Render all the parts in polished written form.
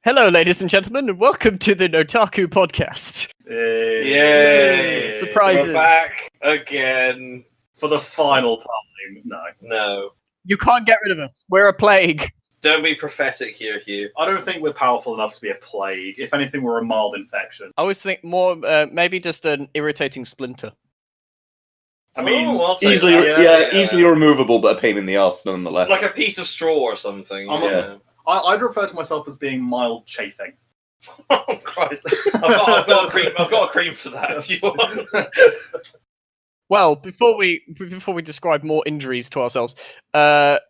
Hello, ladies and gentlemen, and welcome to the Nottaku podcast. Yay! Surprises. We're back again For the final time. No. You can't get rid of us. We're a plague. Don't be prophetic here, Hugh. I don't think we're powerful enough to be a plague. If anything, we're a mild infection. I always think more, maybe just an irritating splinter. I mean, I'll take Easily, that. easily removable, but a pain in the arse nonetheless. Like a piece of straw or something. I'm I'd refer to myself as being mild chafing. Oh Christ! I've got a cream for that. If you want. Well, before we describe more injuries to ourselves, who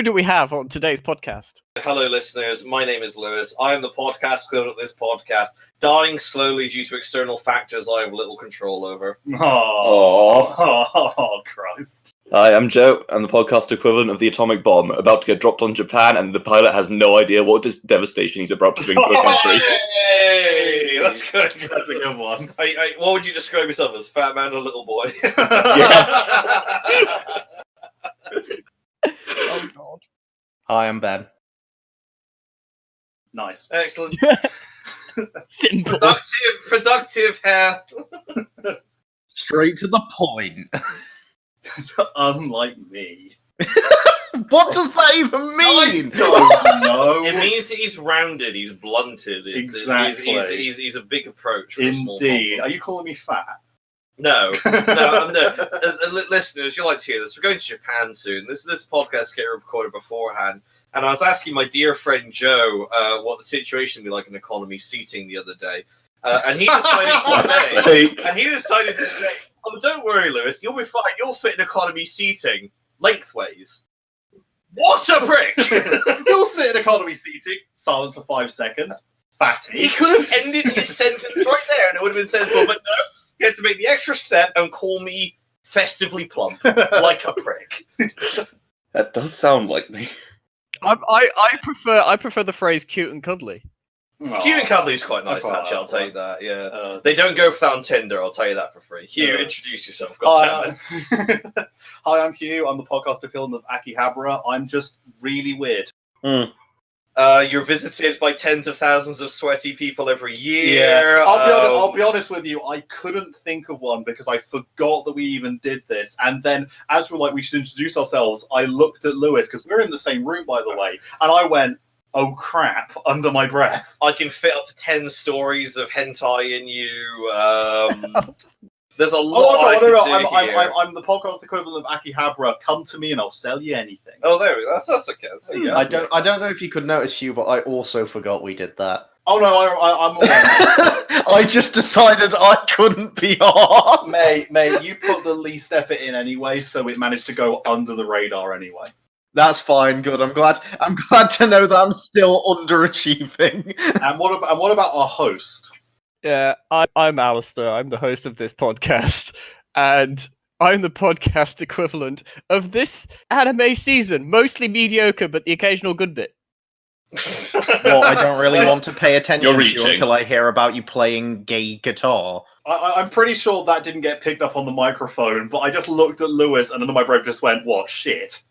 do we have on today's podcast? Hello, listeners. My name is Lewis. I am the podcast equivalent of this podcast, dying slowly due to external factors I have little control over. Oh, Christ. Hi, I'm Joe. I'm the podcast equivalent of the atomic bomb about to get dropped on Japan, and the pilot has no idea what devastation he's about to bring to the country. Hey, that's good. That's a good one. What would you describe yourself as? Fat man or little boy? Yes. Oh God! Hi, I'm Ben. Nice. Excellent. Simple. Productive hair. Straight to the point. Unlike me. What does that even mean? I don't know. It means that he's rounded, he's blunted. Exactly. He's a big approach for a small Indeed. problem. Are you calling me fat? No. Listeners, you'll like to hear this. We're going to Japan soon. This podcast getting recorded beforehand. And I was asking my dear friend Joe what the situation would be like in economy seating the other day. And he decided to say, oh, don't worry, Lewis, you'll be fine. You'll fit in economy seating lengthways. What a prick! You'll sit in economy seating, silence for 5 seconds, fatty. He could have ended his sentence right there and it would have been sensible, but no, he had to make the extra step and call me festively plump, like a prick. That does sound like me. I prefer the phrase "cute and cuddly." Aw. Hugh and Cuddly is quite I nice, quite actually, I'll like tell that. you that, yeah. They They don't go for that on Tinder, I'll tell you that for free. Hugh, Yeah. introduce yourself, goddammit. Hi, I'm Hugh. I'm the podcast equivalent of Akihabara. I'm just really weird. You're visited by tens of thousands of sweaty people every year. I'll be honest with you. I couldn't think of one because I forgot that we even did this. And then, as we're like, we should introduce ourselves, I looked at Lewis because we're in the same room, by the way, and I went, "Oh crap!" under my breath. I can fit up to 10 stories of hentai in you. There's a lot I can do here. I'm the podcast equivalent of Akihabara. Come to me and I'll sell you anything. Oh, there we go. That's okay. That's okay. I don't know if you could notice, Hugh, but I also forgot we did that. Oh no, I'm aware. I just decided I couldn't be on. Mate, you put the least effort in anyway, so it managed to go under the radar anyway. That's fine. Good. I'm glad to know that I'm still underachieving. And what about our host? Yeah, I'm Alastair. I'm the host of this podcast, and I'm the podcast equivalent of this anime season. Mostly mediocre, but the occasional good bit. Well, I don't really want to pay attention You're to you reaching. until I hear about you playing gay guitar. I'm pretty sure that didn't get picked up on the microphone, but I just looked at Lewis and then my brain just went, "What shit?"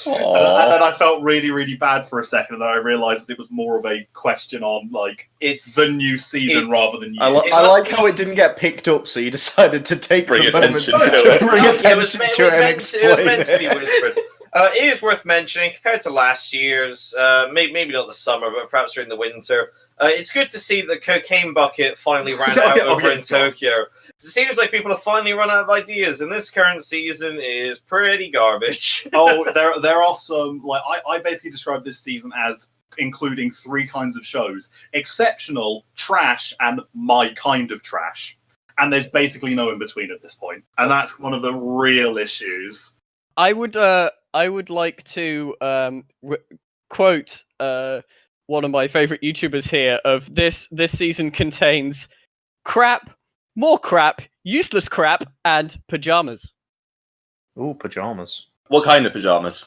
And then I felt really, really bad for a second, and then I realised that it was more of a question on It's the new season rather than you. I like how it didn't get picked up, so you decided to take Bring the moment attention to to it. bring it attention to it and explain it was meant to be it. whispered. It is worth mentioning, compared to last year's, maybe not the summer, but perhaps during the winter, it's good to see the cocaine bucket finally ran out over in Tokyo. It seems like people have finally run out of ideas, and this current season is pretty garbage. Oh, there are some, like, I basically described this season as including 3 kinds of shows: exceptional, trash, and my kind of trash. And there's basically no in between at this point, and that's one of the real issues. I would like to quote one of my favorite YouTubers here. Of this season contains crap, more crap, useless crap, and pajamas. Ooh, pajamas. What kind of pajamas?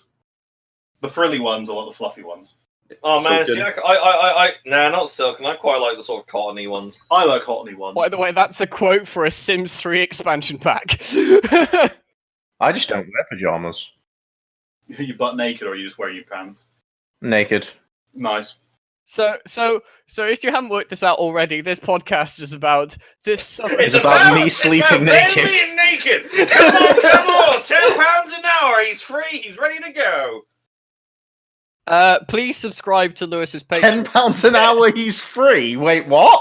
The frilly ones or the fluffy ones? Oh man, So see, nah, not silken. I quite like the sort of cottony ones. I like cottony ones. By the way, that's a quote for a Sims 3 expansion pack. I just don't wear pajamas. You butt naked or you just wear your pants? Naked. Nice. So if you haven't worked this out already, this podcast is about this summer. It's about me sleeping naked. Being naked. Come on! £10 an hour. He's free. He's ready to go. Please subscribe to Lewis's Patreon. £10 an hour, he's free. Wait, what?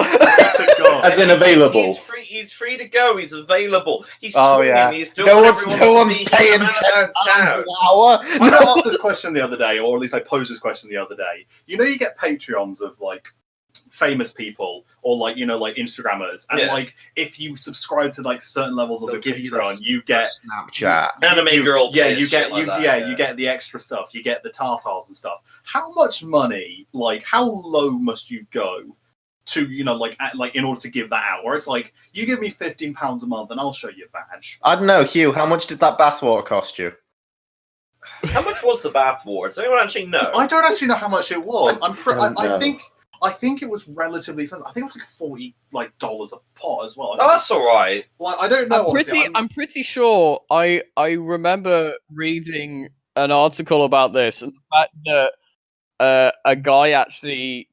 As in available. He's free to go. He's available. He's Oh, swinging. yeah. He's doing No what one's everyone wants to be. paying He's a £10 man about town. an hour. I got asked this question the other day, or at least I posed this question the other day. You know, you get Patreons of like famous people, or like like Instagrammers, and like if you subscribe to like certain levels of They'll the give you Patreon, this you get Snapchat. Anime girl. Yeah, piss, you get shit like that, you get the extra stuff. You get the tartars and stuff. How much money? Like, how low must you go to like in order to give that out? Where it's like, you give me £15 a month and I'll show you vag. I don't know, Hugh. How much did that bathwater cost you? How much was the bath war? Does anyone actually know? I don't actually know how much it was. I know. think it was relatively expensive. I think it was like $40 a pot as well. Oh, that's all right. Like, I don't know. I'm pretty sure I remember reading an article about this and the fact that a guy actually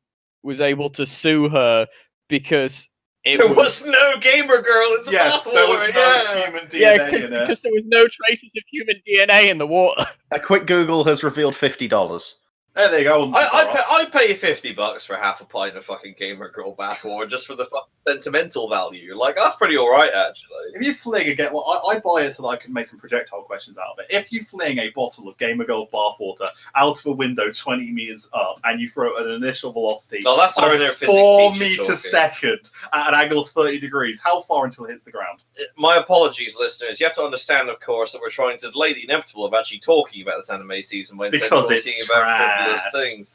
was able to sue her because There was no gamer girl in the bath war. there was no human DNA yeah, in it. because there was no traces of human DNA in the water. A quick Google has revealed $50. There you go. I'd pay you $50 for half a pint of fucking gamer girl bath war just for the fucking sentimental value. Like, that's pretty alright, actually. If you fling I buy it so that I can make some projectile questions out of it. If you fling a bottle of Gamer Girl bathwater out of a window 20 meters up and you throw an initial velocity Oh, that's our of inner physics 4 teacher meters talking. second at an angle of 30 degrees, how far until it hits the ground? My apologies, listeners. You have to understand, of course, that we're trying to delay the inevitable of actually talking about this anime season when instead of Because talking it's about frivolous trash. things.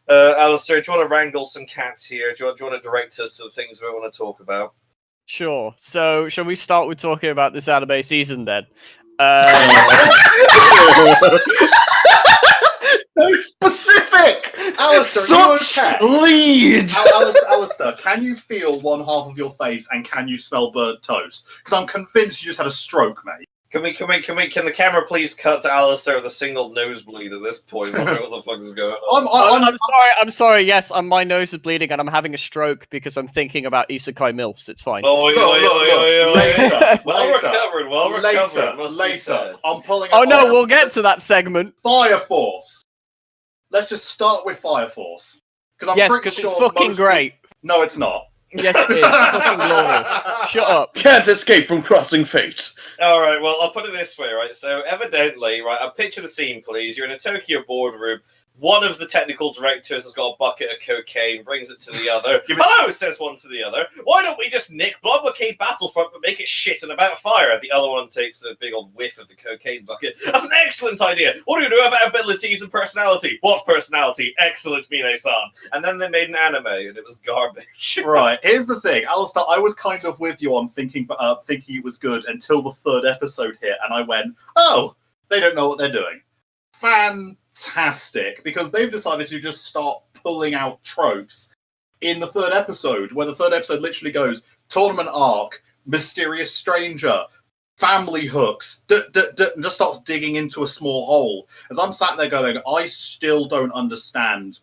Alastair, do you want to wrangle some cats here? Do you want to direct us to the things we want to talk about? Sure. So, shall we start with talking about this anime season then? So specific! Alistair, Such are you okay? lead! Alistair, can you feel one half of your face and can you smell burnt toast? Because I'm convinced you just had a stroke, mate. Can the camera please cut to Alastair with a single nosebleed at this point? I don't know what the fuck is going on. I'm sorry. Yes, my nose is bleeding and I'm having a stroke because I'm thinking about isekai milfs. It's fine. Well recovered. Must be Later. said. I'm pulling. Oh no, we'll get to that segment. Fire Force. Let's just start with Fire Force because Yes, pretty because sure it's fucking most great. No, it's not. Yes, it is. Fucking glorious. Shut up. Can't escape from crossing fate. All right, well, I'll put it this way, right? So, evidently, right, I'll picture the scene, please. You're in a Tokyo boardroom. One of the technical directors has got a bucket of cocaine, brings it to the other. Hello, says one to the other. Why don't we just nick Bloodblockade Battlefront but make it shit and about fire? The other one takes a big old whiff of the cocaine bucket. That's an excellent idea. What do you do about abilities and personality? What personality? Excellent, Mine-san. And then they made an anime, and it was garbage. Right. Here's the thing, Alistair. I was kind of with you on thinking it was good until the third episode hit, and I went, "Oh, they don't know what they're doing." Fantastic, because they've decided to just start pulling out tropes in the third episode, where the third episode literally goes tournament arc, mysterious stranger, family hooks, and just starts digging into a small hole. As I'm sat there going, I still don't understand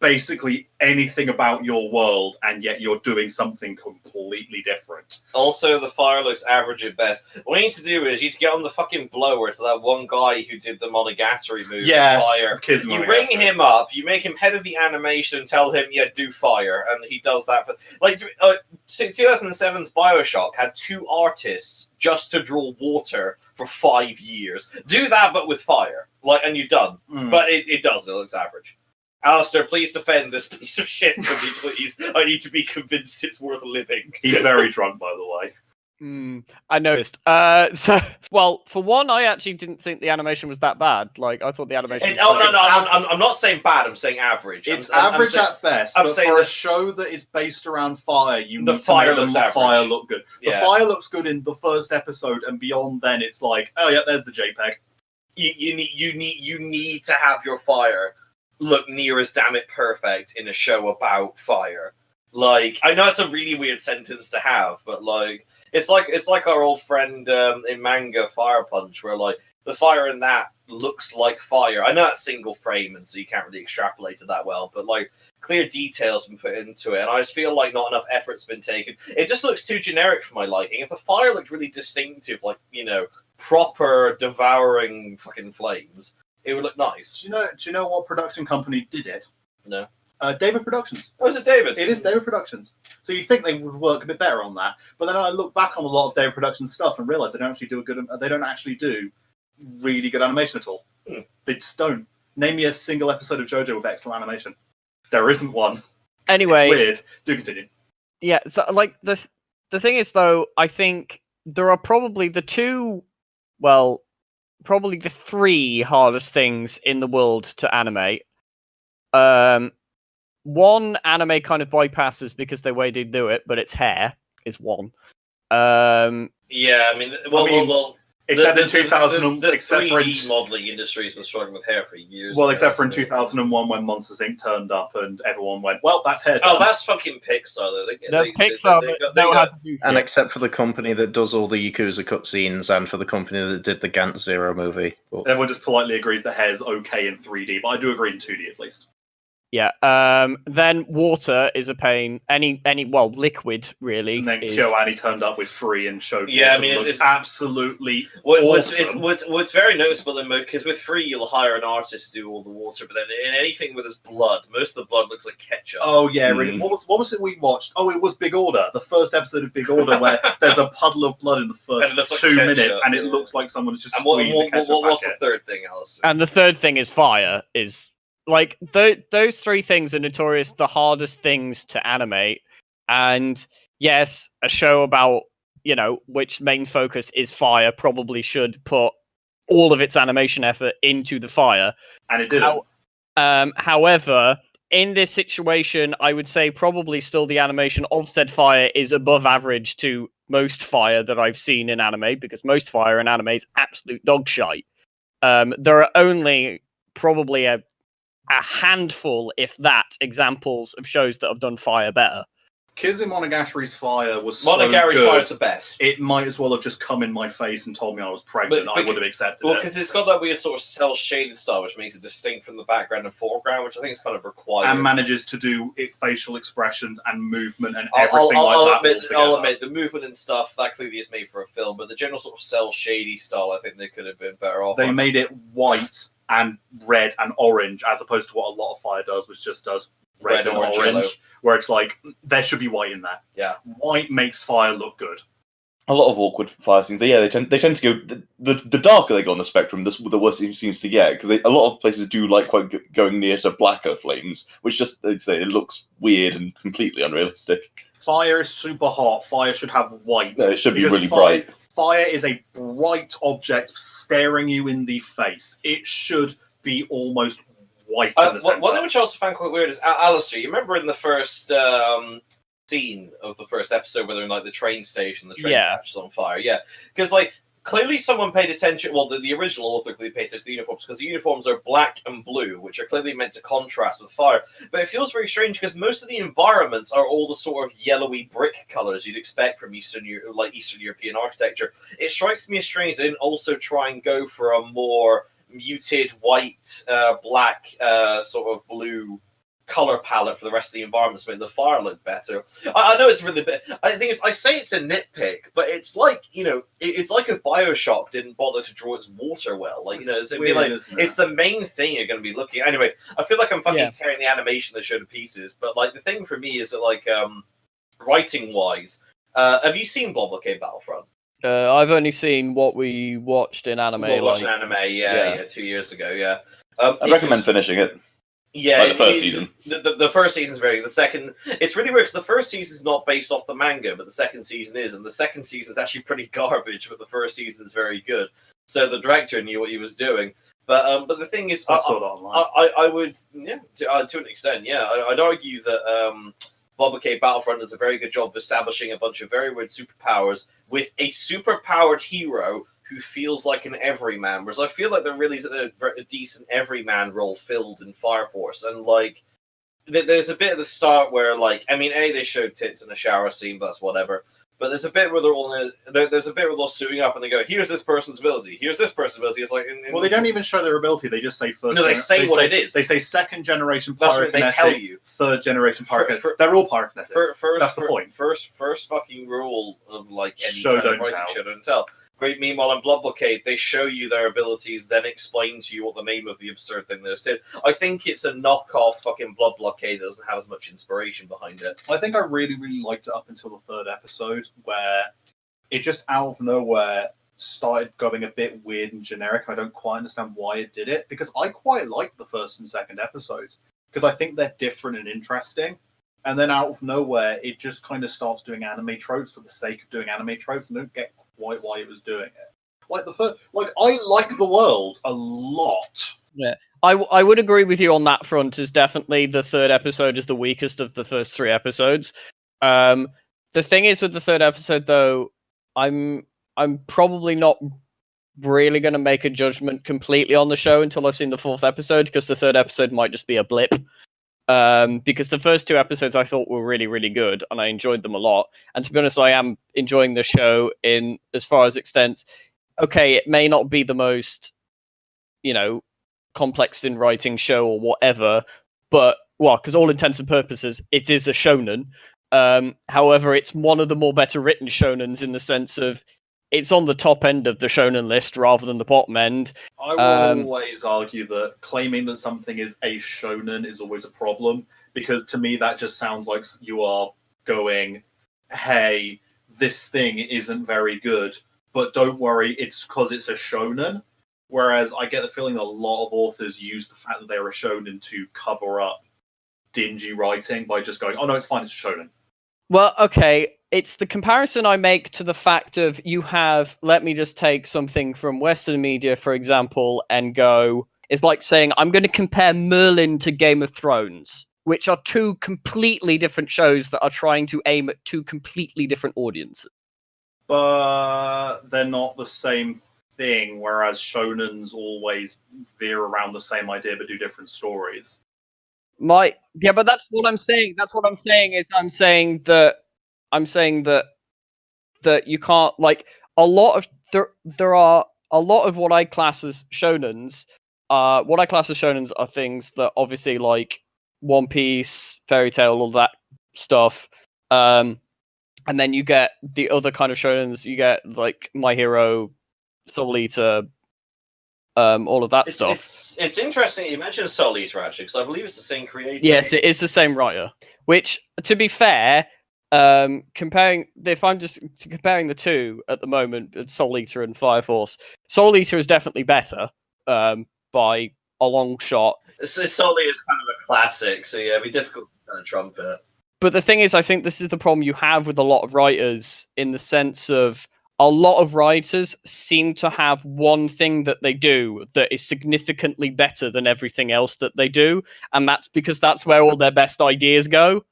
basically anything about your world, and yet you're doing something completely different. Also, the fire looks average at best. What you need to do is you need to get on the fucking blower to that one guy who did the Monogatari movie, Fire. You ring him up, you make him head of the animation and tell him, yeah, do fire. And he does that. For, 2007's Bioshock had 2 artists just to draw water for 5 years. Do that, but with fire. And you're done. But it doesn't. It looks average. Alistair, please defend this piece of shit for me, please. I need to be convinced it's worth living. He's very drunk, by the way. I noticed. Well, for one, I actually didn't think the animation was that bad. I thought the animation. I'm not saying bad. I'm saying average. It's average at best. I'm but saying for a show that is based around fire, you the need fire to make looks the average. fire look good. The Yeah. fire looks good in the first episode, and beyond then, it's like, oh yeah, there's the JPEG. You need to have your fire look near as damn it perfect in a show about fire. I know it's a really weird sentence to have, but it's like our old friend in manga Fire Punch, where the fire in that looks like fire. I know that's single frame, and so you can't really extrapolate it that well, but like clear details been put into it, and I just feel like not enough effort's been taken. It just looks too generic for my liking. If the fire looked really distinctive, like, you know, proper devouring fucking flames, it would look nice. Do you know what production company did it? No. David Productions. Oh, is it David? It is David Productions. So you'd think they would work a bit better on that, but then I look back on a lot of David Productions stuff and realise they don't actually do really good animation at all. They just don't. Name me a single episode of JoJo with excellent animation. There isn't one. Anyway, it's weird. Do continue. Yeah, so like the thing is though, I think there are probably probably the three hardest things in the world to animate. One, anime kind of bypasses because the way they do it, but its hair is one. Yeah, I mean, well. Except in 2000, the except 3D modeling industry has been struggling with hair for years. Well, except for in 2001 when Monsters Inc. turned up and everyone went, "Well, that's hair." Oh, that's fucking Pixar, though. That's Pixar, but they had to do and except for the company that does all the Yakuza cutscenes, and for the company that did the Gantz Zero movie. But everyone just politely agrees the hair's okay in 3D, but I do agree in 2D at least. Yeah. Then water is a pain. Liquid really. And then is... KyoAni turned up with free and showed. Yeah, I mean, it's absolutely awesome. What's very noticeable in because with free you'll hire an artist to do all the water, but then in anything with his blood, most of the blood looks like ketchup. Oh yeah, really. What was it we watched? Oh, it was Big Order, the first episode of Big Order, where there's a puddle of blood in the first 2 minutes, and it looks like someone just squeezed the ketchup. What's the third thing, Alastair? And the third thing is fire. Like, those three things are notorious the hardest things to animate. And yes, a show about, which main focus is fire probably should put all of its animation effort into the fire. And it didn't. However, in this situation, I would say probably still the animation of said fire is above average to most fire that I've seen in anime, because most fire in anime is absolute dog shite. There are only probably a handful, if that, examples of shows that have done fire better. Kizu Monogatari's fire was Monogatari's so good, fire is the best. It might as well have just come in my face and told me I was pregnant. I would have accepted Well, it. because it's got that weird sort of cel-shaded style, which makes it distinct from the background and foreground, which I think is kind of required. And manages to do facial expressions and movement and everything I'll admit, the movement and stuff, that clearly is made for a film, but the general sort of cel-shady style, I think they could have been better off. They made it white and red and orange, as opposed to what a lot of fire does, which just does red and orange, yellow. where it's like, there should be white in there. Yeah. White makes fire look good. A lot of awkward fire scenes. They tend to go the darker they go on the spectrum, the worse it seems to get, because a lot of places do like quite going near to blacker flames, which just it looks weird and completely unrealistic. Fire is super hot. Fire should have white. No, it should be really bright. Fire is a bright object staring you in the face. It should be almost white in the center. One thing which I also found quite weird is Alastair. You remember in the first scene of the first episode where they're in like the train station, the train catches on fire? Yeah, because like clearly someone paid attention. Well, the original author clearly paid attention to the uniforms, because the uniforms are black and blue, which are clearly meant to contrast with fire. But it feels very strange because most of the environments are all the sort of yellowy brick colors you'd expect from Eastern European architecture. It strikes me as strange they didn't also try and go for a more muted white, black, sort of blue color palette for the rest of the environments to make the fire look better. I know it's really bit. I think I say it's a nitpick, but it's like it's like if BioShock didn't bother to draw its water well. Like it's the main thing you're going to be looking at. Anyway, I feel like I'm fucking tearing the animation they show to pieces. But like the thing for me is that like writing wise, have you seen Blockade Battlefront? I've only seen what we watched in anime. We watched anime, 2 years ago. Yeah, I recommend finishing it. Yeah, the first season. The first season's very good. The second, it's really weird because the first season's not based off the manga, but the second season is, and the second season's actually pretty garbage, but the first season's very good. So the director knew what he was doing. But the thing is, I would, to an extent, I'd argue that Blockade Battlefront does a very good job of establishing a bunch of very weird superpowers with a superpowered hero who feels like an everyman, whereas I feel like there really isn't a decent everyman role filled in Fire Force. And like, there's a bit at the start where, like, I mean, they showed tits in a shower scene, but that's whatever. But there's a bit where there's a bit where they're suiting up and they go, "Here's this person's ability. Here's this person's ability." It's like, well, they don't even show their ability. They just say first. No, they say what it is. They say second generation That's what they pyrokinetic, tell you. third generation pyrokinetic. They're all pyrokinetics. That's the point. First fucking rule of like any Show kind of don't writing, tell. show don't tell. Great. Meanwhile, in Blood Blockade, they show you their abilities, then explain to you what the name of the absurd thing they just did. I think it's a knockoff fucking Blood Blockade that doesn't have as much inspiration behind it. I think I really, really liked it up until the third episode, where it just out of nowhere started going a bit weird and generic. I don't quite understand why it did it, because I quite liked the first and second episodes, because I think they're different and interesting. And then out of nowhere, it just kind of starts doing anime tropes for the sake of doing anime tropes, and don't get quite why it was doing it. Like I like the world a lot. Yeah, I would agree with you on that front. Is definitely the third episode is the weakest of the first 3 episodes. The thing is with the third episode, though, I'm probably not really going to make a judgment completely on the show until I've seen the 4th episode, because the 3rd episode might just be a blip. Because the first 2 episodes I thought were really, really good, and I enjoyed them a lot. And to be honest, I am enjoying the show in as far as extents. Okay, it may not be the most, complex in writing show or whatever, but because all intents and purposes, it is a shonen. However, it's one of the more better written shonens in the sense of it's on the top end of the shonen list rather than the bottom end. I will always argue that claiming that something is a shonen is always a problem, because to me that just sounds like you are going, hey, this thing isn't very good, but don't worry, it's because it's a shonen. Whereas I get the feeling that a lot of authors use the fact that they're a shonen to cover up dingy writing by just going, oh no, it's fine, it's a shonen. Well, okay, it's the comparison I make to the fact of you have, let me just take something from Western media, for example, and go, it's like saying, I'm going to compare Merlin to Game of Thrones, which are 2 completely different shows that are trying to aim at 2 completely different audiences. But they're not the same thing, whereas shonens always veer around the same idea but do different stories. But that's what I'm saying. That's what I'm saying is I'm saying that you can't, like, a lot of there are a lot of what I class as shonens. What I class as shonens are things that obviously like One Piece, Fairy Tail, all that stuff. And then you get the other kind of shonens. You get like My Hero, Soul Eater, all of that stuff. It's interesting you mentioned Soul Eater, actually, because I believe it's the same creator. Yes, it is the same writer. Which, to be fair, comparing the 2 at the moment, Soul Eater and Fire Force, Soul Eater is definitely better by a long shot. Soul Eater is kind of a classic, so yeah, it'd be difficult to kind of trump it. But the thing is, I think this is the problem you have with a lot of writers, in the sense of a lot of writers seem to have one thing that they do that is significantly better than everything else that they do, and that's because that's where all their best ideas go.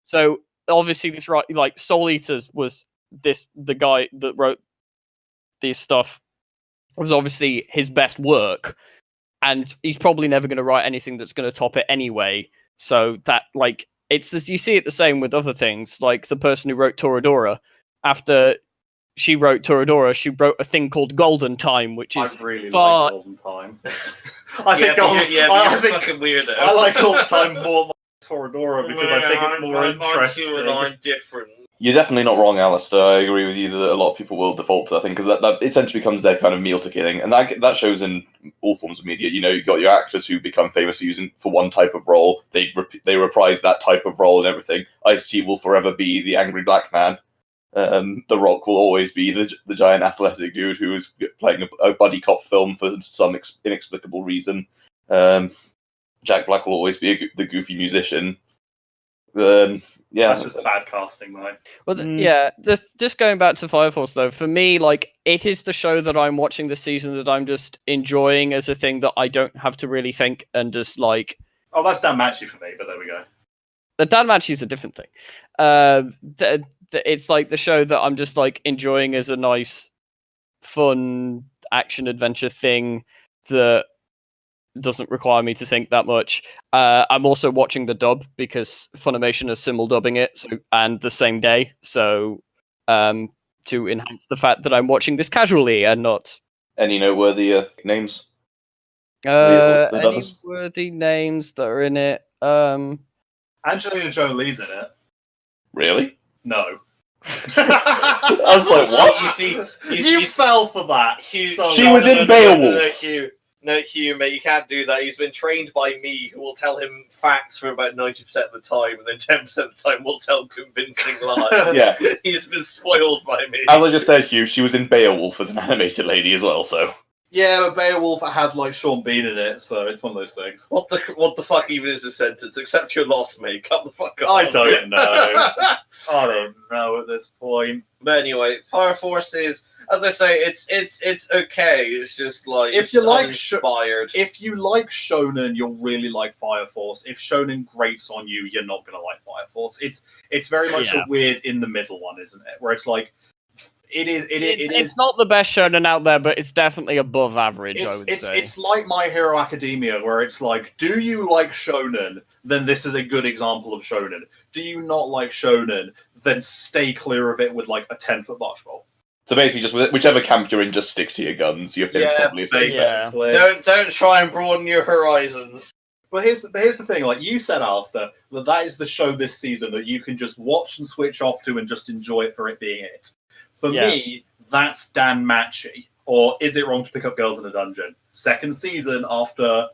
So obviously, this like Soul Eaters was the guy that wrote this stuff was obviously his best work, and he's probably never going to write anything that's going to top it anyway. So that it's you see it the same with other things, like the person who wrote Toradora. After she wrote Toradora, she wrote a thing called Golden Time, which is I really far... like Golden Time. You're a fucking weirdo. I like Golden Time more than Toradora because I think it's more interesting. I'm different. You're definitely not wrong, Alastair. I agree with you that a lot of people will default to that thing, because that essentially becomes their kind of meal ticket, and that shows in all forms of media. You've got your actors who become famous for one type of role. They reprise that type of role and everything. Ice-T will forever be the angry black man. The Rock will always be the giant athletic dude who is playing a buddy cop film for some inexplicable reason. Jack Black will always be the goofy musician. Yeah, that's just bad casting, though. Well, just going back to Fire Force, though, for me, it is the show that I'm watching this season that I'm just enjoying as a thing that I don't have to really think and just Oh, that's Dan Matchy for me, but there we go. The Dan Matchy is a different thing. It's like the show that I'm just enjoying as a nice, fun action adventure thing that doesn't require me to think that much. I'm also watching the dub because Funimation is simul dubbing it, and the same day. So to enhance the fact that I'm watching this casually and not Any noteworthy names? any dubbers? worthy names that are in it. Angelina Jolie's in it. Really? No. I was like, what? You fell for that. Hugh, so She was in Beowulf. No, Hugh, mate, you can't do that. He's been trained by me, who will tell him facts for about 90% of the time, and then 10% of the time will tell convincing lies. Yeah. He's been spoiled by me. As I just said, Hugh, she was in Beowulf as an animated lady as well, so. Yeah, but Beowulf had like Sean Bean in it, so it's one of those things. What the fuck even is this sentence? Accept your loss, mate. Cut the fuck off. I don't know. I don't know at this point. But anyway, Fire Force is, as I say, it's okay. It's just like If you like inspired. If you like Shonen, you'll really like Fire Force. If Shonen grates on you, you're not gonna like Fire Force. It's very much a weird in the middle one, isn't it? Where it's like it's not the best shonen out there, but it's definitely above average. I would say it's like My Hero Academia, where it's like, do you like shonen? Then this is a good example of shonen. Do you not like shonen? Then stay clear of it with like a 10-foot box ball. So basically, just whichever camp you're in, just stick to your guns. You're probably safe. basically. Don't try and broaden your horizons. But here's the thing, like you said, Alastair, that is the show this season that you can just watch and switch off to and just enjoy it for it being it. For me, that's Dan Machi, or Is It Wrong to Pick Up Girls in a Dungeon? Second season after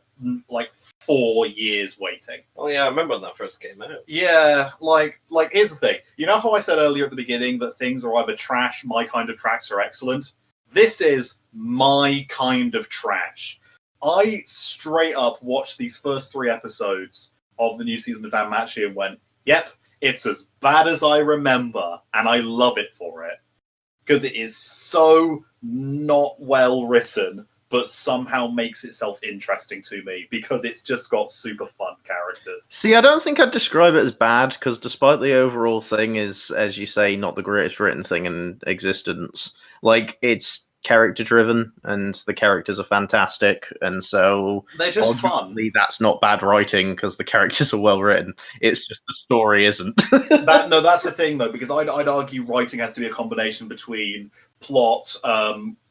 like 4 years waiting. Oh yeah, I remember when that first came out. Yeah, like here's the thing. You know how I said earlier at the beginning that things are either trash, my kind of tracks are excellent? This is my kind of trash. I straight up watched these first 3 episodes of the new season of Dan Machi and went, yep, it's as bad as I remember, and I love it for it. Because it is so not well written, but somehow makes itself interesting to me because it's just got super fun characters. See, I don't think I'd describe it as bad, because despite the overall thing is, as you say, not the greatest written thing in existence, like, it's character-driven, and the characters are fantastic, and so... They're just fun. That's not bad writing, because the characters are well-written. It's just the story isn't. That's the thing, though, because I'd argue writing has to be a combination between plot,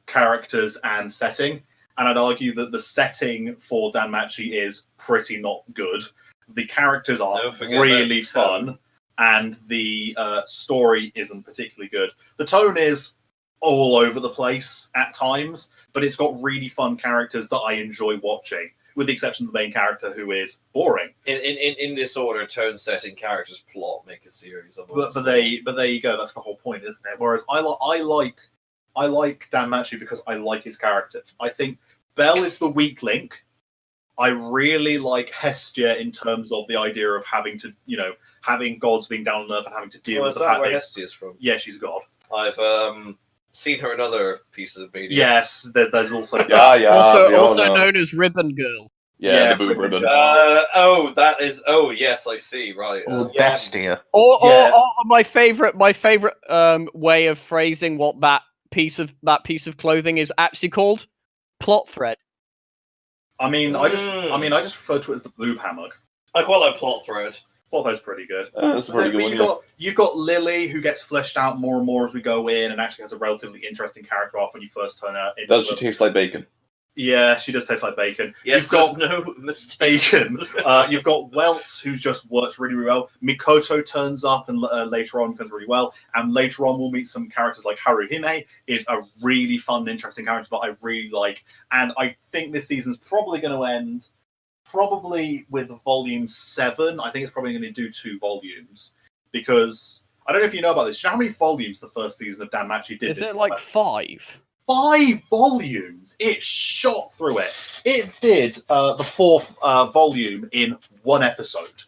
characters, and setting. And I'd argue that the setting for Dan Machi is pretty not good. The characters are really fun, and the story isn't particularly good. The tone is all over the place at times, but it's got really fun characters that I enjoy watching, with the exception of the main character, who is boring. In this order: tone, setting, characters, plot, make a series of. But there you go. That's the whole point, isn't it? Whereas I like Dan Machi because I like his characters. I think Belle is the weak link. I really like Hestia in terms of the idea of having to, having gods being down on Earth and having to deal with the fact that where Hestia is from? Yeah, she's a god. I've seen her in other pieces of media. Yes, there's also also known as Ribbon Girl. Yeah, the boob ribbon. Yes, I see. Right. Bestia. Or my favorite way of phrasing what that piece of clothing is actually called: plot thread. I just refer to it as the boob hammock. I quite like plot thread. Plot thread's pretty good. That's a pretty good one. You've got Lily, who gets fleshed out more and more as we go in, and actually has a relatively interesting character arc when you first turn her into. Does she taste like bacon? Yeah, she does taste like bacon. Yes, you've got no mistake. Bacon. You've got Welts, who just works really, really well. Mikoto turns up and later on becomes really well. And later on, we'll meet some characters like Haruhime, is a really fun, interesting character that I really like. And I think this season's probably going to end with volume 7. I think it's probably going to do 2 volumes. Because, I don't know if you know about this. Do you know how many volumes the first season of Dan Machi did? Is it like 5? 5 volumes. It shot through it. It did the 4th volume in 1 episode.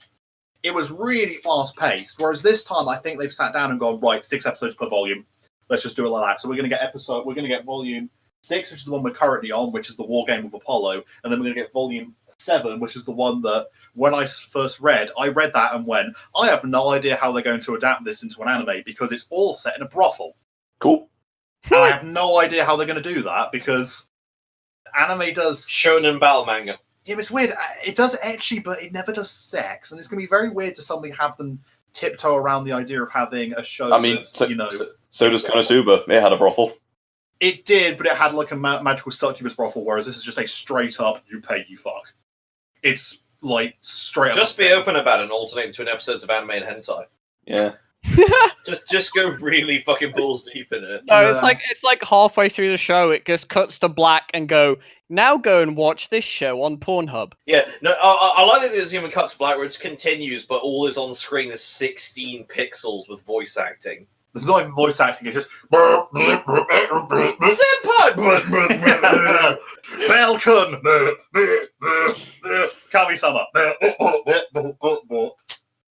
It was really fast paced. Whereas this time, I think they've sat down and gone, right, 6 episodes per volume. Let's just do it like that. So we're going to get volume 6, which is the one we're currently on, which is the War Game with Apollo, and then we're going to get volume 7, which is the one that when I first read that and went, I have no idea how they're going to adapt this into an anime because it's all set in a brothel. Cool. And I have no idea how they're going to do that because anime does shonen battle manga. Yeah, but it's weird. It does ecchi, but it never does sex, and it's going to be very weird to suddenly have them tiptoe around the idea of having a show. I mean, So does Konosuba. It had a brothel. It did, but it had like a magical succubus brothel, whereas this is just a straight up, you pay, you fuck. It's like straight up. Just be open about it and alternate between episodes of anime and hentai. Yeah. just go really fucking balls deep in it. No, it's like halfway through the show, it just cuts to black and go and watch this show on Pornhub. Yeah, no, I like that it doesn't even cut to black, where it continues, but all is on screen is 16 pixels with voice acting. There's not even voice acting, it's just Senpai! Falcon! Kami-sama.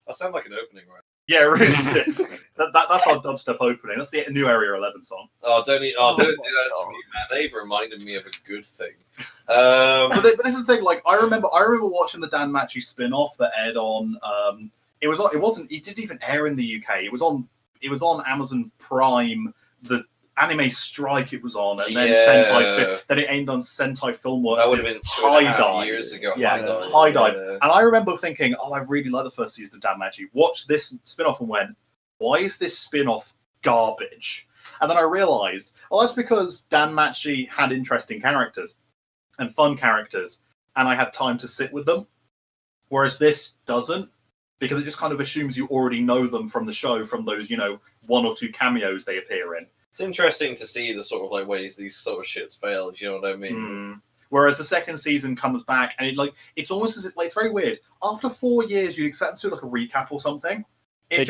I sound like an opening, right? Yeah, really. That's our dubstep opening. That's the new Area 11 song. Don't do that to me, man. They've reminded me of a good thing. But this is the thing. Like, I remember watching the Dan Machi spin-off that aired on. It didn't even air in the UK. It was on Amazon Prime. The anime strike it was on, and then Sentai. Then it aimed on Sentai Filmworks. That would have been 2.5 years ago. Yeah, High Dive. And I remember thinking, I really like the first season of Dan Machi. Watched this spin-off and went, why is this spin-off garbage? And then I realised, that's because Dan Machi had interesting characters and fun characters, and I had time to sit with them. Whereas this doesn't, because it just kind of assumes you already know them from the show, from those, 1 or 2 cameos they appear in. It's interesting to see the sort of like ways these sort of shits fail. Do you know what I mean? Whereas the second season comes back, and it's almost as if it's very weird. After 4 years, you'd expect them to do like a recap or something. It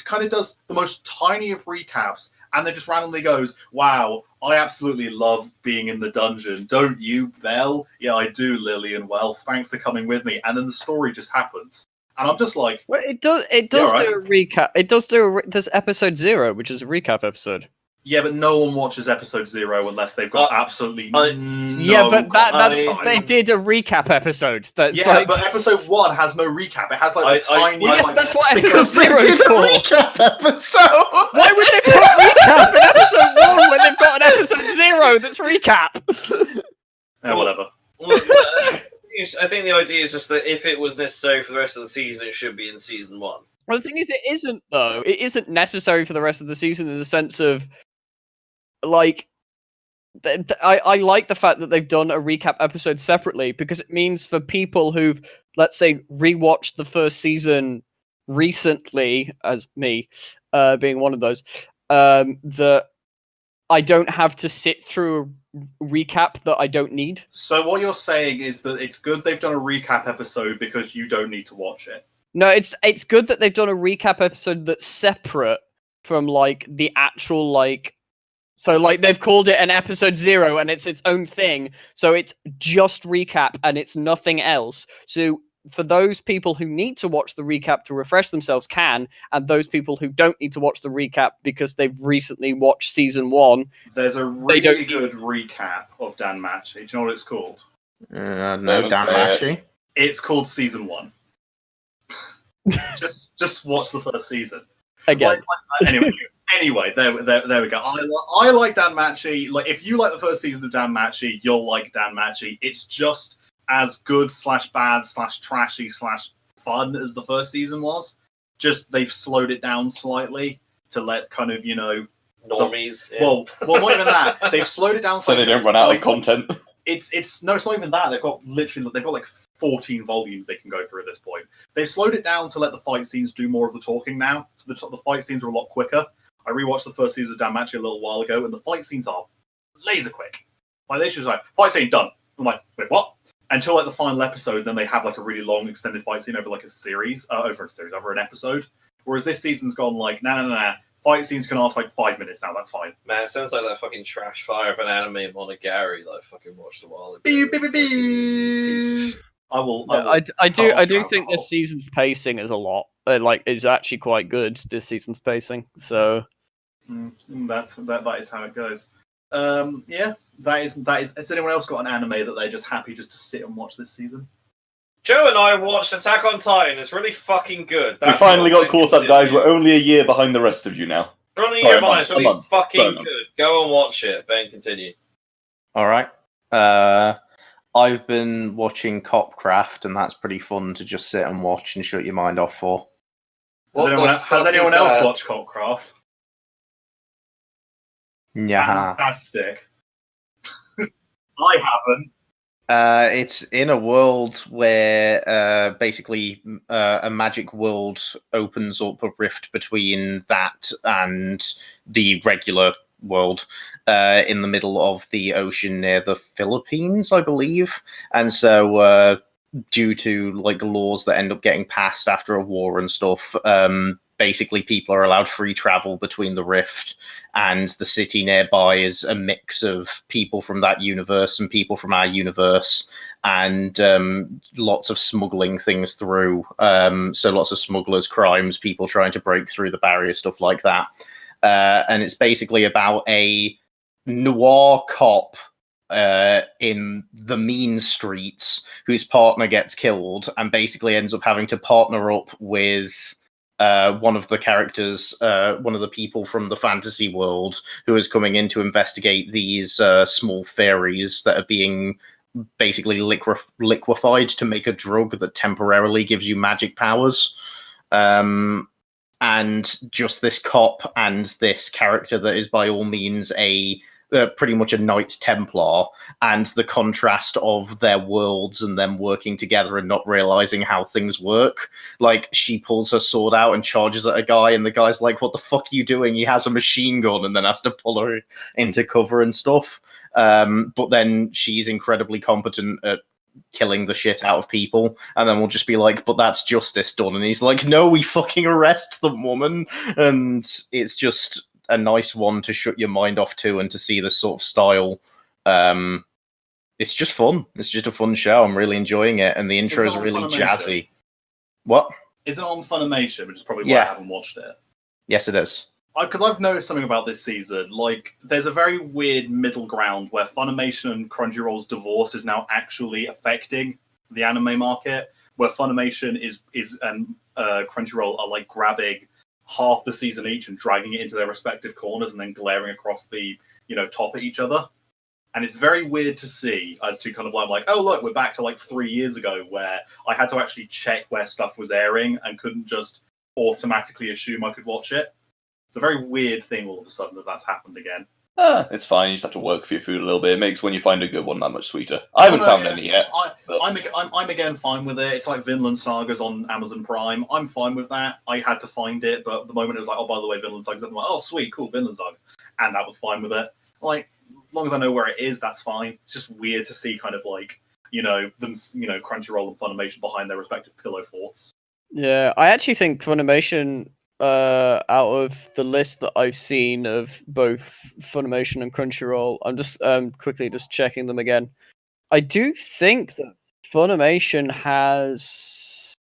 kind of does the most tiny of recaps, and then just randomly goes, "Wow, I absolutely love being in the dungeon, don't you, Belle? Yeah, I do, Lillian. Well, thanks for coming with me." And then the story just happens. And I'm just like, well, it does do a recap. It does there's episode 0, which is a recap episode. Yeah, but no one watches episode 0 unless they've got absolutely no. Yeah, but they did a recap episode. But episode 1 has no recap. It has like tiny. Yes, that's what episode 0 is for. Recap episode. Why would they put recap in episode 1 when they've got an episode 0 that's recap? Yeah, whatever. I think the idea is just that if it was necessary for the rest of the season, it should be in season 1. Well, the thing is, it isn't, though. It isn't necessary for the rest of the season in the sense of, like, I like the fact that they've done a recap episode separately, because it means for people who've, let's say, rewatched the first season recently, as me, being one of those, that I don't have to sit through a recap that I don't need. So what you're saying is that it's good they've done a recap episode because you don't need to watch it. No, it's good that they've done a recap episode that's separate from, like, the actual, like... So, like, they've called it an episode 0, and it's its own thing. So it's just recap, and it's nothing else. So for those people who need to watch the recap to refresh themselves can, and those people who don't need to watch the recap because they've recently watched season 1... There's a really good recap of Dan Machi. Do you know what it's called? No, Dan Machi. It's called season 1. just watch the first season. Again. Anyway, there we go. I like Dan Machi. Like, if you like the first season of Dan Machi, you'll like Dan Machi. It's just as good / bad / trashy / fun as the first season was. Just they've slowed it down slightly to let kind of normies. Well, not even that. They've slowed it down slightly so they don't run out of content. It's not even that. They've got like 14 volumes they can go through at this point. They've slowed it down to let the fight scenes do more of the talking now. So the fight scenes are a lot quicker. I rewatched the first season of Dan Machi a little while ago, and the fight scenes are laser quick. Like, they just like, fight scene done. I'm like, wait, what? Until like the final episode, then they have like a really long extended fight scene over like over an episode. Whereas this season's gone like, nah. Fight scenes can last like 5 minutes now. That's fine. Man, it sounds like that fucking trash fire of an anime Monogatari that I fucking watched a while ago. I do think this season's pacing is a lot. Is actually quite good. This season's pacing. So that is how it goes. Yeah, that is. Has anyone else got an anime that they're just happy just to sit and watch this season? Joe and I watched Attack on Titan. It's really fucking good. We finally got caught up, guys. We're only a year behind the rest of you now. We're only a year behind. It's really fucking good. Go and watch it. Ben, continue. All right. I've been watching Copcraft, and that's pretty fun to just sit and watch and shut your mind off for. Has anyone else watched Copcraft? Yeah. Fantastic. I haven't. It's in a world where basically a magic world opens up a rift between that and the regular world in the middle of the ocean near the Philippines, I believe. And so due to like laws that end up getting passed after a war and stuff, basically people are allowed free travel between the rift, and the city nearby is a mix of people from that universe and people from our universe, and lots of smuggling things through. So lots of smugglers, crimes, people trying to break through the barrier, stuff like that. And it's basically about a noir cop in the mean streets whose partner gets killed and basically ends up having to partner up with one of the characters, one of the people from the fantasy world who is coming in to investigate these small fairies that are being basically liquefied to make a drug that temporarily gives you magic powers. And just this cop and this character that is by all means pretty much a Knight Templar, and the contrast of their worlds and them working together and not realizing how things work. Like, she pulls her sword out and charges at a guy, and the guy's like, what the fuck are you doing? He has a machine gun, and then has to pull her into cover and stuff. But then she's incredibly competent at killing the shit out of people, and then we'll just be like, but that's justice done. And he's like, no, we fucking arrest them, woman. And it's just a nice one to shut your mind off to, and to see this sort of style. It's just fun. It's just a fun show. I'm really enjoying it, and the intro is really jazzy. What? Is it on Funimation, which is probably why I haven't watched it? Yes, it is. Because I've noticed something about this season. Like, there's a very weird middle ground where Funimation and Crunchyroll's divorce is now actually affecting the anime market, where Funimation and Crunchyroll are like grabbing half the season each and dragging it into their respective corners and then glaring across the top at each other. And it's very weird to see, as to kind of like, oh look, we're back to like 3 years ago where I had to actually check where stuff was airing and couldn't just automatically assume I could watch it. It's a very weird thing all of a sudden that's happened again. It's fine. You just have to work for your food a little bit. It makes when you find a good one that much sweeter. I haven't found any yet. I'm again fine with it. It's like Vinland Saga's on Amazon Prime. I'm fine with that. I had to find it, but at the moment it was like, oh, by the way, Vinland Saga's. I'm like, oh, sweet, cool, Vinland Saga, and that was fine with it. Like, as long as I know where it is, that's fine. It's just weird to see kind of like them, Crunchyroll and Funimation behind their respective pillow forts. Yeah, I actually think Funimation, out of the list that I've seen of both Funimation and Crunchyroll, I'm just quickly just checking them again. I do think that Funimation has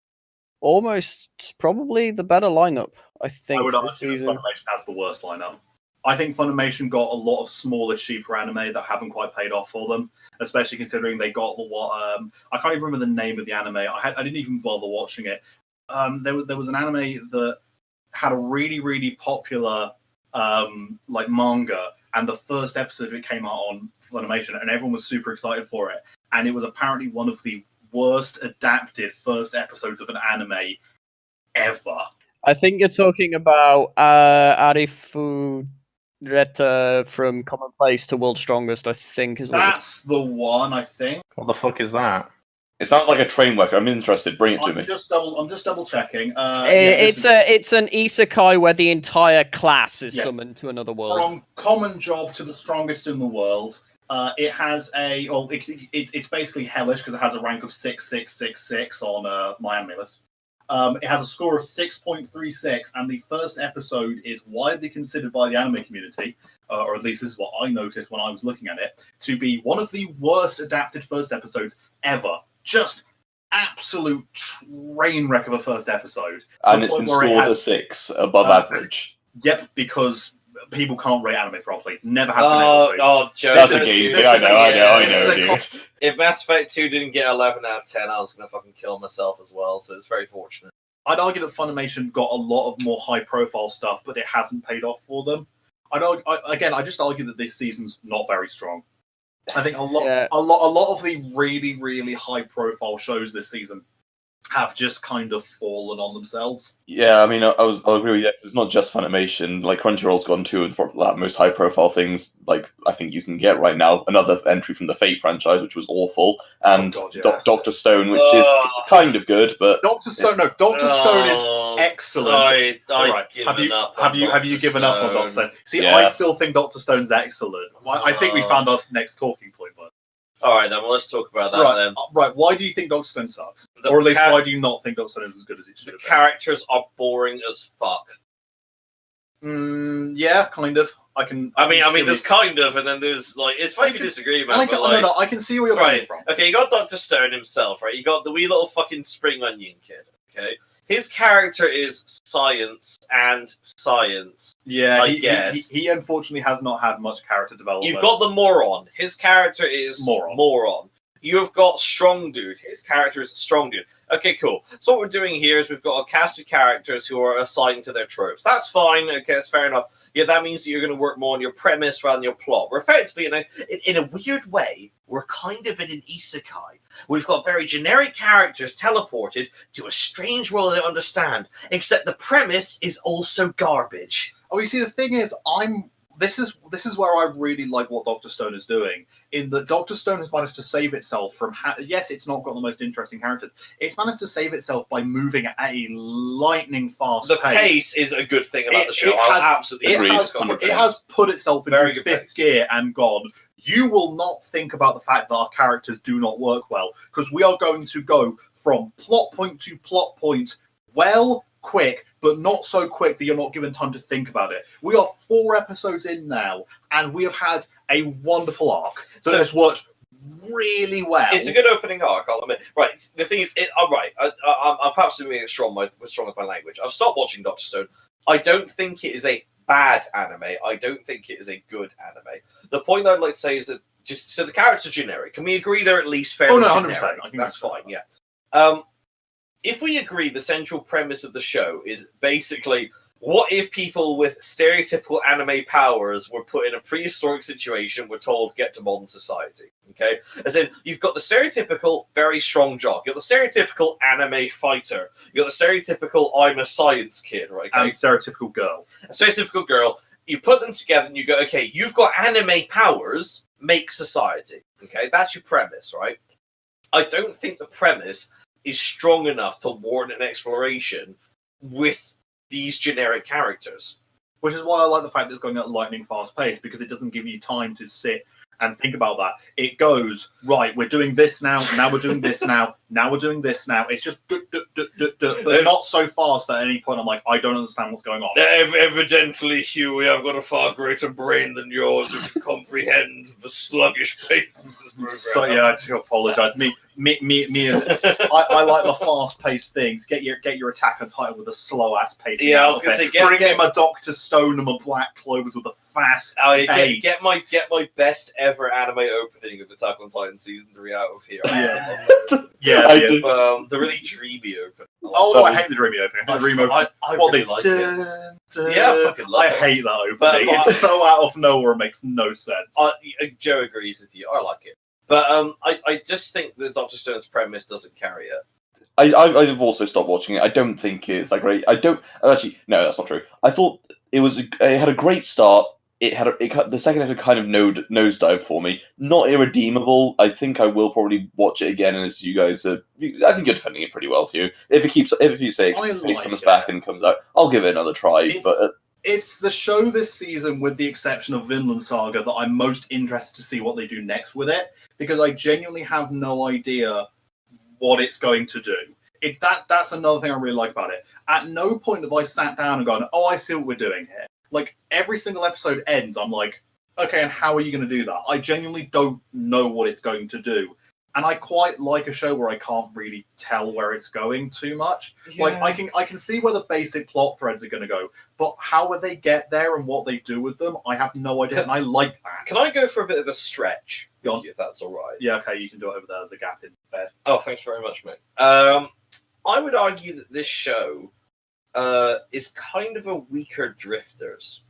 almost probably the better lineup. I think I would this argue season. Funimation has the worst lineup. I think Funimation got a lot of smaller, cheaper anime that haven't quite paid off for them, especially considering they got I can't even remember the name of the anime. I didn't even bother watching it. There was an anime that had a really, really popular like manga, and the first episode of it came out on Funimation, and everyone was super excited for it. And it was apparently one of the worst adapted first episodes of an anime ever. I think you're talking about Arifureta from Commonplace to World's Strongest, I think is what That's the one, I think. What the fuck is that? It sounds like a train wrecker. I'm interested. Bring it to me. I'm just double checking. It's an isekai where the entire class is summoned to another world. From Common Job to the Strongest in the World. It has it's basically hellish because it has a rank of 6666 on my anime list. It has a score of 6.36, and the first episode is widely considered by the anime community, or at least this is what I noticed when I was looking at it, to be one of the worst adapted first episodes ever. Just absolute train wreck of a first episode. And it's been scored a 6, above average. Yep, because people can't rate anime properly. Never have been able to. Oh, Joe. That's a game thing. I know, dude. If Mass Effect 2 didn't get 11 out of 10, I was going to fucking kill myself as well, so it's very fortunate. I'd argue that Funimation got a lot of more high-profile stuff, but it hasn't paid off for them. I just argue that this season's not very strong. I think a lot of the really, really high-profile shows this season have just kind of fallen on themselves. Yeah, I mean, I'll agree with you. It's not just Funimation. Like Crunchyroll's gone two of the most high-profile things. Like I think you can get right now another entry from the Fate franchise, which was awful, and Oh, God, yeah. Doctor Stone, which is kind of good, but Doctor Stone is excellent. I've Right. given up Have on you Dr. given up on Stone. Doctor Stone? See, Yeah. I still think Doctor Stone's excellent. I think we found our next talking point, bud. All right, then. Well, let's talk about that Right, then. right. Why do you think Doctor Stone sucks? The Or at least, ca- why do you not think Doctor Stone is as good as it should The have been? characters are boring as fuck. Yeah, kind of. I mean, there's kind of, and then there's like it's funny if you disagree, man. But like, I can see where you're coming right? from. Okay, you got Dr. Stone himself, right? You got the wee little fucking spring onion kid. Okay, his character is science and science. Yeah, I guess. he unfortunately has not had much character development. You've got the moron. His character is moron. You've got strong dude. His character is strong dude. Okay, cool. So what we're doing here is we've got a cast of characters who are assigned to their tropes. That's fine. Okay, that's fair enough. Yeah, that means that you're going to work more on your premise rather than your plot. We're effectively, in a weird way, we're kind of in an isekai. We've got very generic characters teleported to a strange world they don't understand, except the premise is also garbage. Oh, you see, the thing is, This is where I really like what Doctor Stone is doing. In that Doctor Stone has managed to save itself from. Yes, it's not got the most interesting characters. It's managed to save itself by moving at a lightning fast pace. The pace is a good thing about the show. I'll absolutely agree. It has put itself into fifth gear and gone. You will not think about the fact that our characters do not work well, because we are going to go from plot point to plot point quick, but not so quick that you're not given time to think about it. We are 4 episodes in now, and we have had a wonderful arc that has worked really well. It's a good opening arc, I'll admit. Right, the thing is, I'm perhaps being strong with my language. I've stopped watching Doctor Stone. I don't think it is a bad anime. I don't think it is a good anime. The point I'd like to say is that so the characters are generic. Can we agree they're at least fairly generic? 100%. I think that's fine, yeah. If we agree the central premise of the show is basically, what if people with stereotypical anime powers were put in a prehistoric situation, were told, get to modern society, okay? As in, you've got the stereotypical, very strong jock. You've got the stereotypical anime fighter. You've got the stereotypical, I'm a science kid, right? Okay? And stereotypical girl. A stereotypical girl. You put them together and you go, okay, you've got anime powers, make society, okay? That's your premise, right? I don't think the premise is strong enough to warrant an exploration with these generic characters. Which is why I like the fact that it's going at lightning fast pace, because it doesn't give you time to sit and think about that. It goes, right, we're doing this now we're doing this now we're doing this now. It's just but not so fast that at any point I'm like, I don't understand what's going on. Evidently, Hugh, I've got a far greater brain than yours who can comprehend the sluggish pace of this program. So yeah, I do apologise. Me. I like the fast-paced things. Get your Attack on Titan with a slow-ass pace. Yeah, I was going to say, bring in my Doctor Stone and my Black Clovers with a fast pace. Get my best ever anime opening of Attack on Titan season 3 out of here. Yeah, the really dreamy opening. Oh no, I hate the dreamy opening. The dreamy opening. I really like it. Yeah, I fucking love it. I hate that opening. It's so out of nowhere, it makes no sense. Joe agrees with you. I like it. But I just think that Dr. Stone's premise doesn't carry it. I've also stopped watching it. I don't think it's that great. Actually, no, that's not true. I thought it had a great start. The second episode kind of nosedived for me. Not irredeemable. I think I will probably watch it again. And as you guys, I think you're defending it pretty well too. If you say it comes back and comes out, I'll give it another try. It's the show this season, with the exception of Vinland Saga, that I'm most interested to see what they do next with it, because I genuinely have no idea what it's going to do. That's another thing I really like about it. At no point have I sat down and gone, oh, I see what we're doing here. Like, every single episode ends, I'm like, okay, and how are you going to do that? I genuinely don't know what it's going to do. And I quite like a show where I can't really tell where it's going too much. Yeah. Like, I can see where the basic plot threads are going to go, but how will they get there and what they do with them, I have no idea, and I like that. Can I go for a bit of a stretch with you, if that's all right? Yeah, okay, you can do it over there. There's a gap in bed. Oh, thanks very much, mate. I would argue that this show is kind of a weaker Drifters.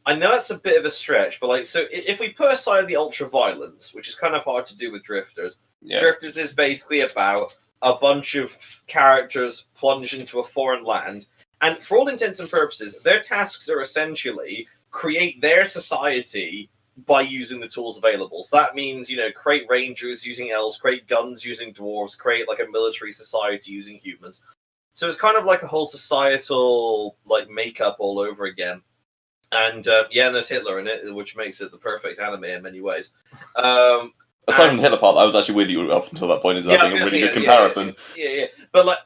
I know it's a bit of a stretch, but so if we put aside the ultra violence, which is kind of hard to do with Drifters, Drifters is basically about a bunch of characters plunge into a foreign land, and for all intents and purposes, their tasks are essentially create their society by using the tools available. So that means, create rangers using elves, create guns using dwarves, create like a military society using humans. So it's kind of like a whole societal like makeup all over again. And and there's Hitler in it, which makes it the perfect anime in many ways. Aside from the Hitler part, I was actually with you up until that point. Is that being a really good comparison? Yeah. But like,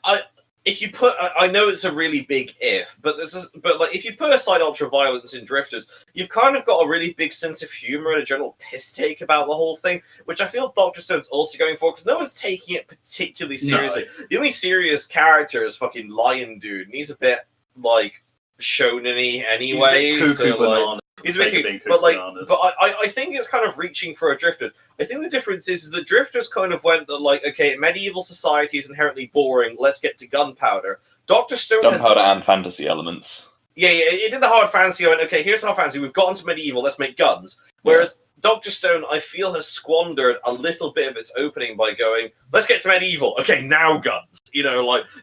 if you put, I know it's a really big if, but if you put aside ultra violence in Drifters, you've kind of got a really big sense of humor and a general piss take about the whole thing, which I feel Dr. Stone's also going for because no one's taking it particularly seriously. No. The only serious character is fucking Lion Dude, and he's a bit like shonen-y anyway. He's a bit cuckoo He's a bit cuckoo, but I think it's kind of reaching for a Drifters. I think the difference is that Drifters kind of went that like, okay, medieval society is inherently boring. Let's get to gunpowder. Dr. Stone gunpowder and fantasy elements. Yeah, it did the hard fantasy. I went, okay, here's hard fantasy. We've gotten to medieval. Let's make guns. Whereas Dr. Stone, I feel, has squandered a little bit of its opening by going, let's get to medieval. Okay, now guns.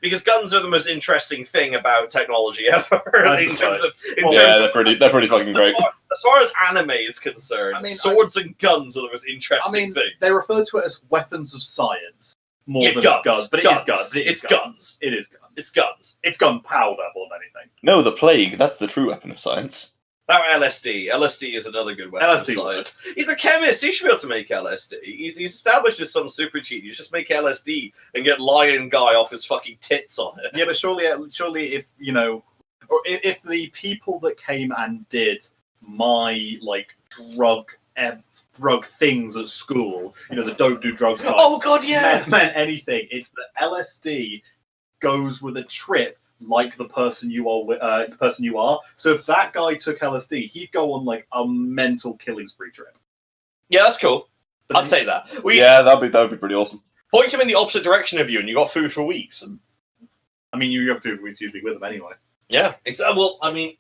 Because guns are the most interesting thing about technology ever. They're pretty fucking great. As far as anime is concerned, swords and guns are the most interesting thing. They refer to it as weapons of science more than guns. But it is guns. It is guns. It's guns. It's gunpowder more than anything. No, the plague. That's the true weapon of science. That LSD. LSD is another good weapon of science. He's a chemist. He should be able to make LSD. He's established as some super genius. Just make LSD and get Lion Guy off his fucking tits on it. Yeah, but surely if, or if the people that came and did my, like, drug things at school, the don't do drugs guys. Oh, God, yeah! Meant anything. It's that LSD goes with a trip like the person you are. So if that guy took LSD, he'd go on like a mental killing spree trip. Yeah, that's cool. I'd say that. That'd be pretty awesome. Point him in the opposite direction of you, and you got food for weeks. I mean, you have food for weeks usually with them anyway. Yeah, exactly. Well, I mean,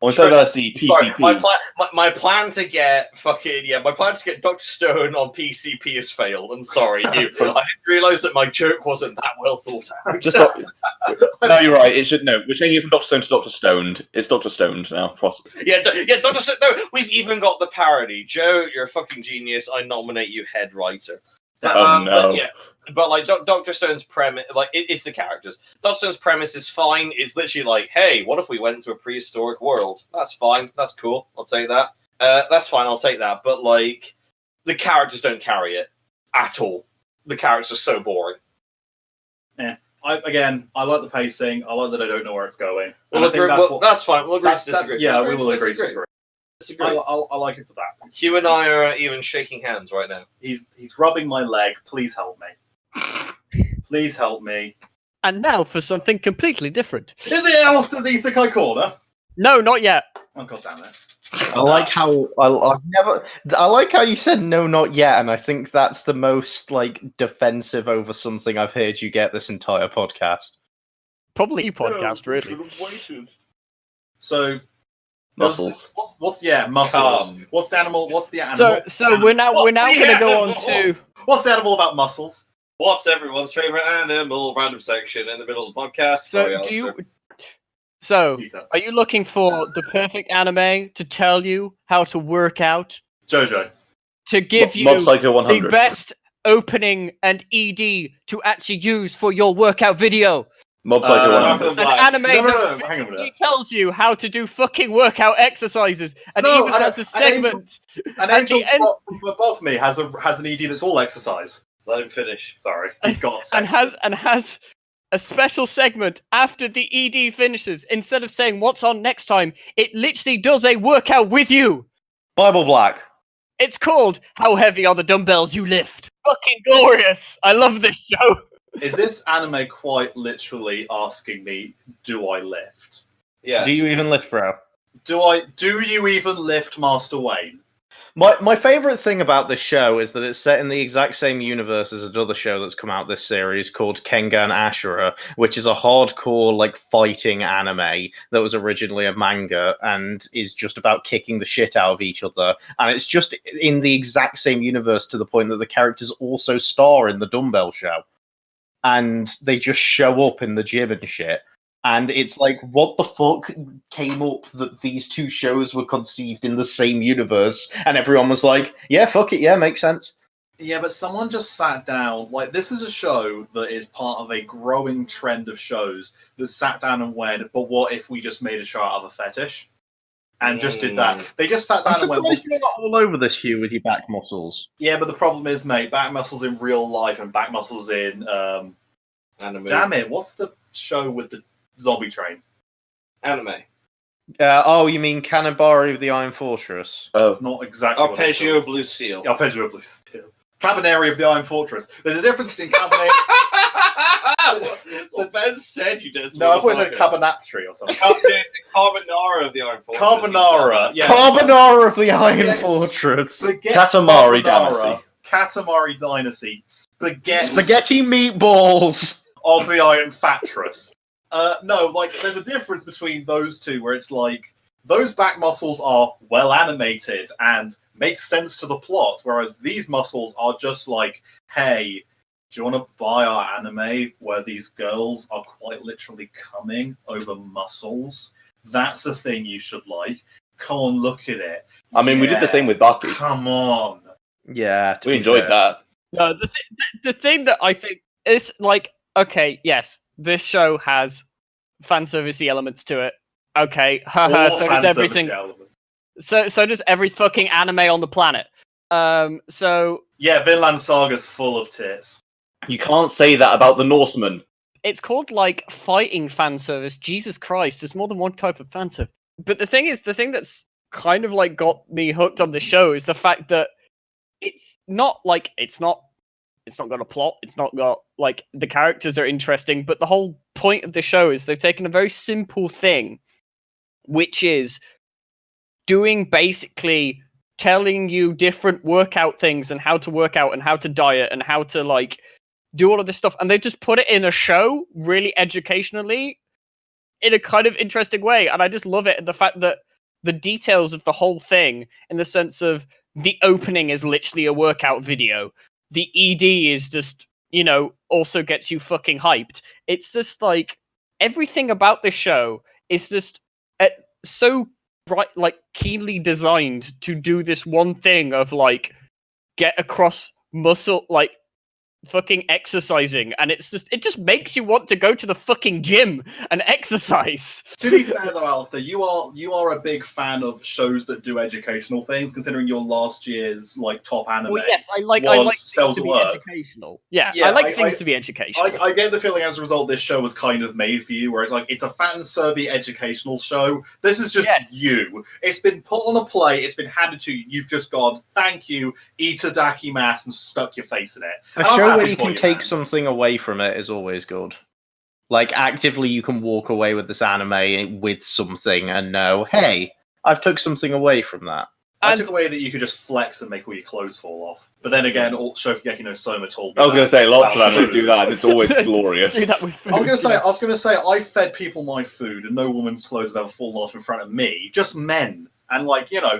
instead of LSD, PCP. Sorry, my plan to get Dr. Stone on PCP has failed. I'm sorry, Hugh. I didn't realise that my joke wasn't that well thought out. No, you're right. We're changing it from Dr. Stone to Dr. Stoned. It's Dr. Stoned now. Yeah, Dr. Stone. No, we've even got the parody. Joe, you're a fucking genius. I nominate you head writer. No. But like Dr. Stone's premise, like it's the characters. Dr. Stone's premise is fine. It's literally like, hey, what if we went to a prehistoric world? That's fine. That's cool. I'll take that. That's fine. I'll take that. But like, the characters don't carry it at all. The characters are so boring. Yeah. I like the pacing. I like that I don't know where it's going. That's fine. We'll agree to disagree. Yeah, we will agree to disagree. I like it for that. Hugh and I are even shaking hands right now. He's rubbing my leg. Please help me. Please help me. And now for something completely different. Is it Alastair's Isekai Corner? No, not yet. Oh, God damn it. I like how I like how you said no, not yet, and I think that's the most like defensive over something I've heard you get this entire podcast. Probably you podcast, really. So muscles. What's muscles? What's the animal? So we're now going to go on to what's the animal about muscles? What's everyone's favorite animal? Random section in the middle of the podcast. Are you looking for the perfect anime to tell you how to work out? JoJo. To give you Mob Psycho 100. The best opening and ED to actually use for your workout video. Mob Psycho 100. An anime that tells you how to do fucking workout exercises, and even has a segment. An angel above me has an ED that's all exercise. Let him finish. Sorry, he's got and has a special segment after the ED finishes. Instead of saying what's on next time, it literally does a workout with you. Bible Black. It's called How Heavy Are the Dumbbells You Lift. Fucking glorious. I love this show. Is this anime quite literally asking me, do I lift? Yeah. Do you even lift, bro? Do you even lift, Master Wayne? My favourite thing about this show is that it's set in the exact same universe as another show that's come out this series called Kengan Ashura, which is a hardcore like fighting anime that was originally a manga and is just about kicking the shit out of each other. And it's just in the exact same universe to the point that the characters also star in the Dumbbell Show. and they just show up in the gym and shit. And it's like, what the fuck came up that these two shows were conceived in the same universe? And everyone was like, yeah, fuck it, yeah, makes sense. Yeah, but someone just sat down. Like, this is a show that is part of a growing trend of shows that sat down and went, but what if we just made a show out of a fetish? And just did that. They just sat down I'm and went, surprised you're not all over this, Hugh, with your back muscles. yeah, but the problem is, mate, back muscles in real life and back muscles in... Anime. Damn it, what's the show with the zombie train? Anime. Oh, you mean Canabari of the Iron Fortress? It's not exactly what it's Arpeggio Blue Seal. called. Arpeggio Blue Steel. Cabaneri of the Iron Fortress. There's a difference between Cabaneri... Well, Ben said you did. No, I thought it said Cabanaptry or something. Carbonara of the Iron Fortress. Carbonara, yeah. Carbonara of the Iron Yeah. Fortress. Spaghetti Katamari Carbonara, Dynasty. Katamari Dynasty. Spaghetti meatballs. Of the Iron Fortress. No, like, there's a difference between those two where it's like, those back muscles are well animated and make sense to the plot, whereas these muscles are just like, hey, do you want to buy our anime where these girls are quite literally coming over muscles? That's a thing you should like. Come on, look at it. I mean, we did the same with Baki. Come on. Yeah, We enjoyed that. No, the thing that I think is like, okay, yes, this show has fan servicey elements to it. Okay, haha, Or so does fan every service single, element. so does every fucking anime on the planet. So Yeah, Vinland Saga's full of tits. You can't say that about the Norsemen. it's called like fighting fan service. Jesus Christ, there's more than one type of fan service. But the thing that's kind of like got me hooked on the show is the fact that it's not got a plot. It's not got like the characters are interesting, but the whole point of the show is they've taken a very simple thing, which is doing basically telling you different workout things and how to work out and how to diet and how to like do all of this stuff, and they just put it in a show really educationally in a kind of interesting way, and I just love it. And the fact that the details of the whole thing, in the sense of the opening is literally a workout video, the ED is just, also gets you fucking hyped. It's just like everything about this show is just so bright, like keenly designed to do this one thing of like get across muscle, like fucking exercising, and it just makes you want to go to the fucking gym and exercise. To be fair though, Alastair, you are a big fan of shows that do educational things, considering your last year's like top anime. Well, yes, I like things Cells to at be Work. educational. Yeah, Yeah, I like I- things I- to be educational. I get the feeling as a result this show was kind of made for you, where it's like it's a fan serving educational show. This is just Yes. you. It's been put on a plate, it's been handed to you, you've just gone, thank you, eat a dakimasu and stuck your face in it. A And I'm show happy where you for can take man. something away from it is always good. Like, actively you can walk away with this anime with something and know, hey, I've took something away from that. I And- took away that you could just flex and make all your clothes fall off. But then again, all Shokugeki no Soma told me I was going to say, lots of about animes food. do that, and it's always glorious. Do that with food. I was gonna say, I fed people my food, and no woman's clothes have ever fallen off in front of me. Just men, and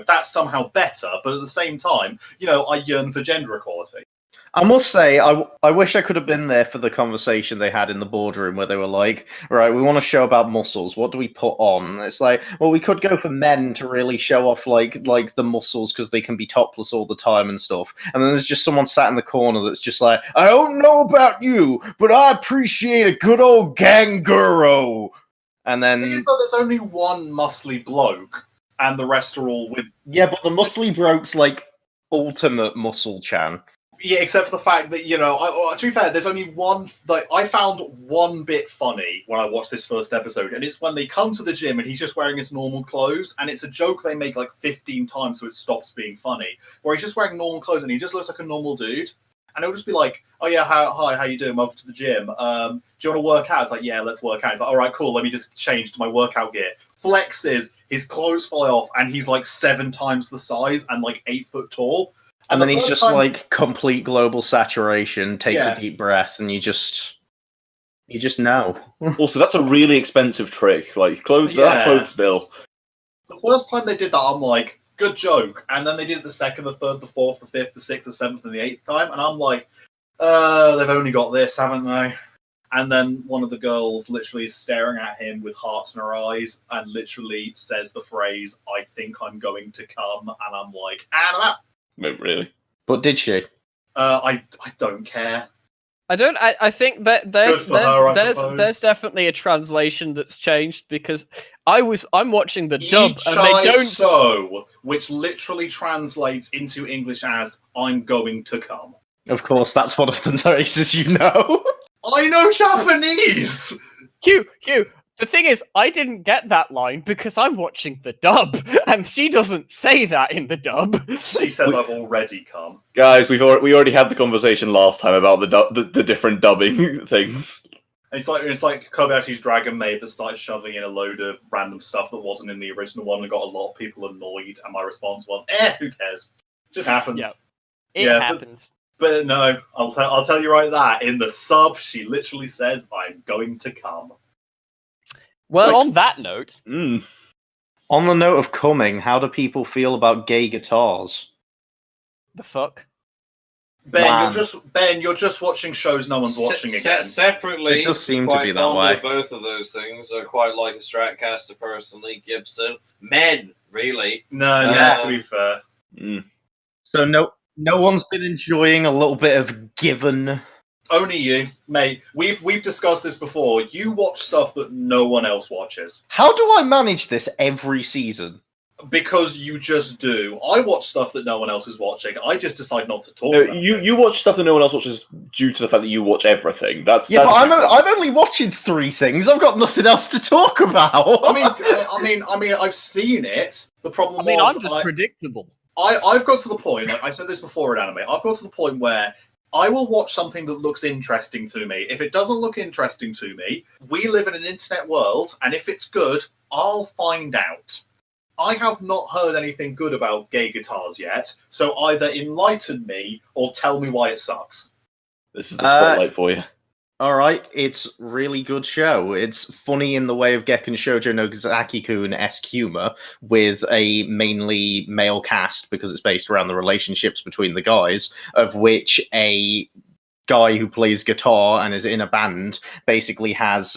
that's somehow better. But at the same time, I yearn for gender equality. I must say, I wish I could have been there for the conversation they had in the boardroom where they were like, right, we want to show about muscles. What do we put on? And it's like, well, we could go for men to really show off like the muscles because they can be topless all the time and stuff. And then there's just someone sat in the corner that's just like, I don't know about you, but I appreciate a good old ganguro. And The thing then, is, though, there's only one muscly bloke, and the rest are all with. yeah, but the muscly bloke's like ultimate muscle chan. Yeah, except for the fact that to be fair, there's only one. Like, I found one bit funny when I watched this first episode, and it's when they come to the gym and he's just wearing his normal clothes, and it's a joke they make like 15 times, so it stops being funny. Where he's just wearing normal clothes and he just looks like a normal dude, and it'll just be like, "Oh yeah, hi, how you doing? Welcome to the gym. Do you want to work out?" It's like, "Yeah, let's work out." It's like, "All right, cool. Let me just change to my workout gear." Flexes, his clothes fly off, and he's like 7 times the size and like 8 foot tall. And the then he's first just time- like complete global saturation, takes Yeah. a deep breath, and you just know. Also, that's a really expensive trick. Like, that Yeah. clothes bill. The first time they did that, I'm like, good joke. And then they did it the second, the third, the fourth, the fifth, the sixth, the seventh, and the eighth time. And I'm like, they've only got this, haven't they? And then one of the girls literally is staring at him with hearts in her eyes and literally says the phrase, "I think I'm going to come," and I'm like, and I'm out. Wait, really? But did she? I don't care. I think that there's Good for her, I suppose. there's definitely a translation that's changed because I'm watching the dub and they Ichai don't. so, which literally translates into English as "I'm going to come." Of course, that's one of the noises you know. I know Japanese. Hugh. The thing is, I didn't get that line because I'm watching the dub, and she doesn't say that in the dub. She says, "I've already come." Guys, we already had the conversation last time about the different dubbing things. It's like Kobayashi's Dragon Maid that started shoving in a load of random stuff that wasn't in the original one and got a lot of people annoyed. And my response was, who cares? Just happens. Yeah. It happens. But no, I'll tell you right that in the sub, she literally says, "I'm going to come." Well, Right. on that note, On the note of coming, how do people feel about gay guitars? the fuck? Ben, you're just watching shows no one's watching again. Separately, It does seem to quite be that fond way. of both of those things. I quite like a Stratocaster personally. Gibson, men, really. No, Yeah. to be fair. So no one's been enjoying a little bit of Given. Only you, mate. We've discussed this before. You watch stuff that no one else watches. How do I manage this every season? Because you just do. I watch stuff that no one else is watching. I just decide not to talk No, about it. you watch stuff that no one else watches due to the fact that you watch everything. That's But I'm only watching 3 things. I've got nothing else to talk about. I mean, I've seen it. The problem was, I'm just predictable. I've got to the point. Like I said this before in anime. I've got to the point where I will watch something that looks interesting to me. If it doesn't look interesting to me, we live in an internet world, and if it's good, I'll find out. I have not heard anything good about gay guitars yet, so either enlighten me or tell me why it sucks. This is the spotlight for you. Alright, it's really good show. It's funny in the way of Gekken Shoujo no Zaki-kun-esque humor, with a mainly male cast, because it's based around the relationships between the guys, of which a guy who plays guitar and is in a band basically has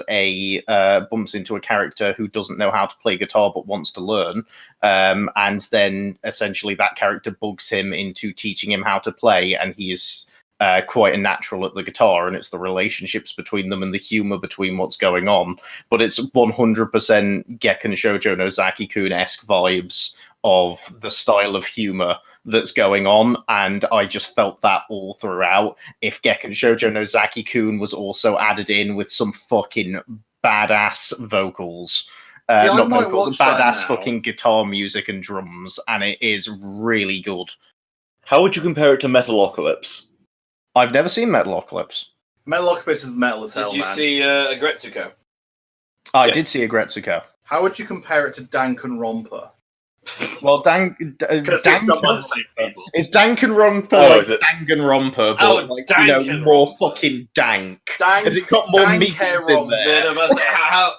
bumps into a character who doesn't know how to play guitar but wants to learn, and then essentially that character bugs him into teaching him how to play, and he's quite a natural at the guitar, and it's the relationships between them and the humor between what's going on. But it's 100% Gekken Shoujo no Zaki-kun-esque vibes of the style of humor that's going on, and I just felt that all throughout. If Gekken Shoujo no Zaki-kun was also added in with some fucking badass vocals. Not vocals, badass fucking guitar music and drums, and it is really good. How would you compare it to Metalocalypse? I've never seen Metalocalypse. Metalocalypse is metal as hell, Did you man. see Agretsuko? I Yes. did see Agretsuko. How would you compare it to Danganronpa? Well, Because it's done by the same people. Is Danganronpa Oh, like is it? Danganronpa, but Oh, like, Danganronpa. more fucking dank? Has it got more meat in there?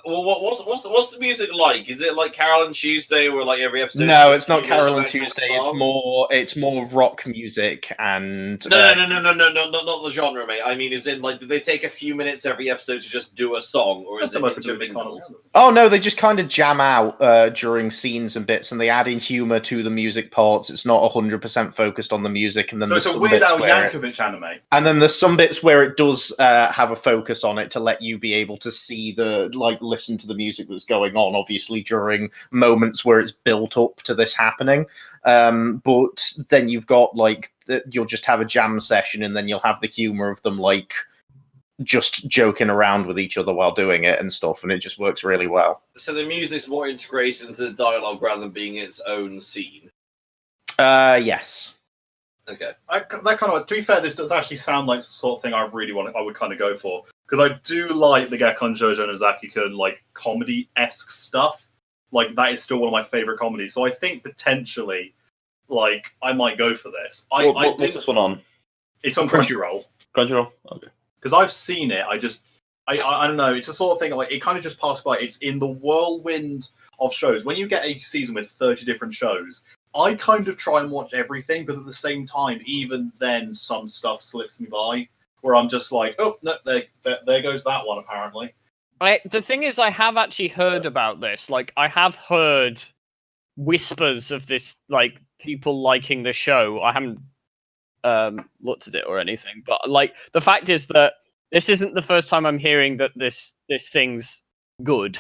What's the music like? Is it like Carol and Tuesday, where like every episode? No, it's not Carol and mentions a Tuesday. song? It's more rock music and No, not the genre, mate. I mean, is in like, did they take a few minutes every episode to just do a song, or is it intermingled? Oh no, they just kind of jam out during scenes and bits, and they add in humor to the music parts. It's not 100% focused on the music, and then So there's it's a some Weird bits Al where Yankovic anime. and then there's some bits where it does have a focus on it to let you be able to see listen to the music that's going on, obviously during moments where it's built up to this happening. But then you've got you'll just have a jam session, and then you'll have the humor of them just joking around with each other while doing it and stuff, and it just works really well. So the music's more integrated into the dialogue rather than being its own scene. Yes. Okay. That kind of, to be fair, this does actually sound like the sort of thing I would kind of go for, because I do like the Gekken Shoujo no Zaki-kun comedy-esque stuff. Like, that is still one of my favorite comedies. So I think potentially, I might go for this. What's this one on? It's on Crunchyroll. Crunchyroll? Okay. Because I've seen it. I don't know. It's the sort of thing it kind of just passed by. It's in the whirlwind of shows. When you get a season with 30 different shows, I kind of try and watch everything, but at the same time, even then, some stuff slips me by. where I'm just like, oh, no, there goes that one, apparently. The thing is, I have actually heard about this. Like, I have heard whispers of this, like, people liking the show. I haven't looked at it or anything, but like, the fact is that this isn't the first time I'm hearing that this thing's good.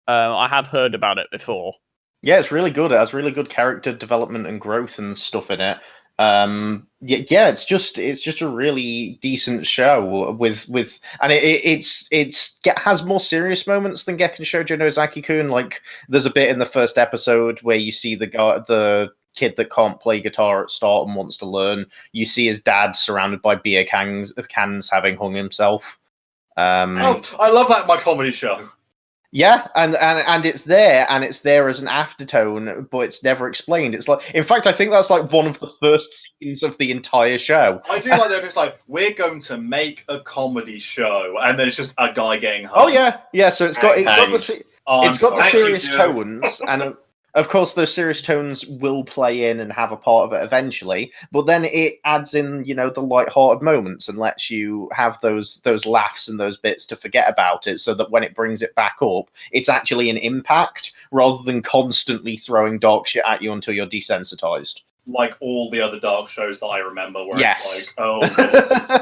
I have heard about it before. Yeah, it's really good. It has really good character development and growth and stuff in it. Yeah, it's just a really decent show with and it has more serious moments than Gekken Shoujo no Zaki-kun. Like, there's a bit in the first episode where you see the kid that can't play guitar at start and wants to learn. You see his dad surrounded by beer cans having hung himself. Oh, I love that in my comedy show. Yeah, and it's there as an aftertone, but it's never explained. It's like, in fact, I think that's like one of the first scenes of the entire show. I do like that. It's like, we're going to make a comedy show, and then it's just a guy getting hung. Oh yeah. So it's got the serious tones, and of course, those serious tones will play in and have a part of it eventually. But then it adds in, the light-hearted moments and lets you have those laughs and those bits to forget about it, so that when it brings it back up, it's actually an impact rather than constantly throwing dark shit at you until you're desensitized. Like all the other dark shows that I remember, where Yes. it's like, oh,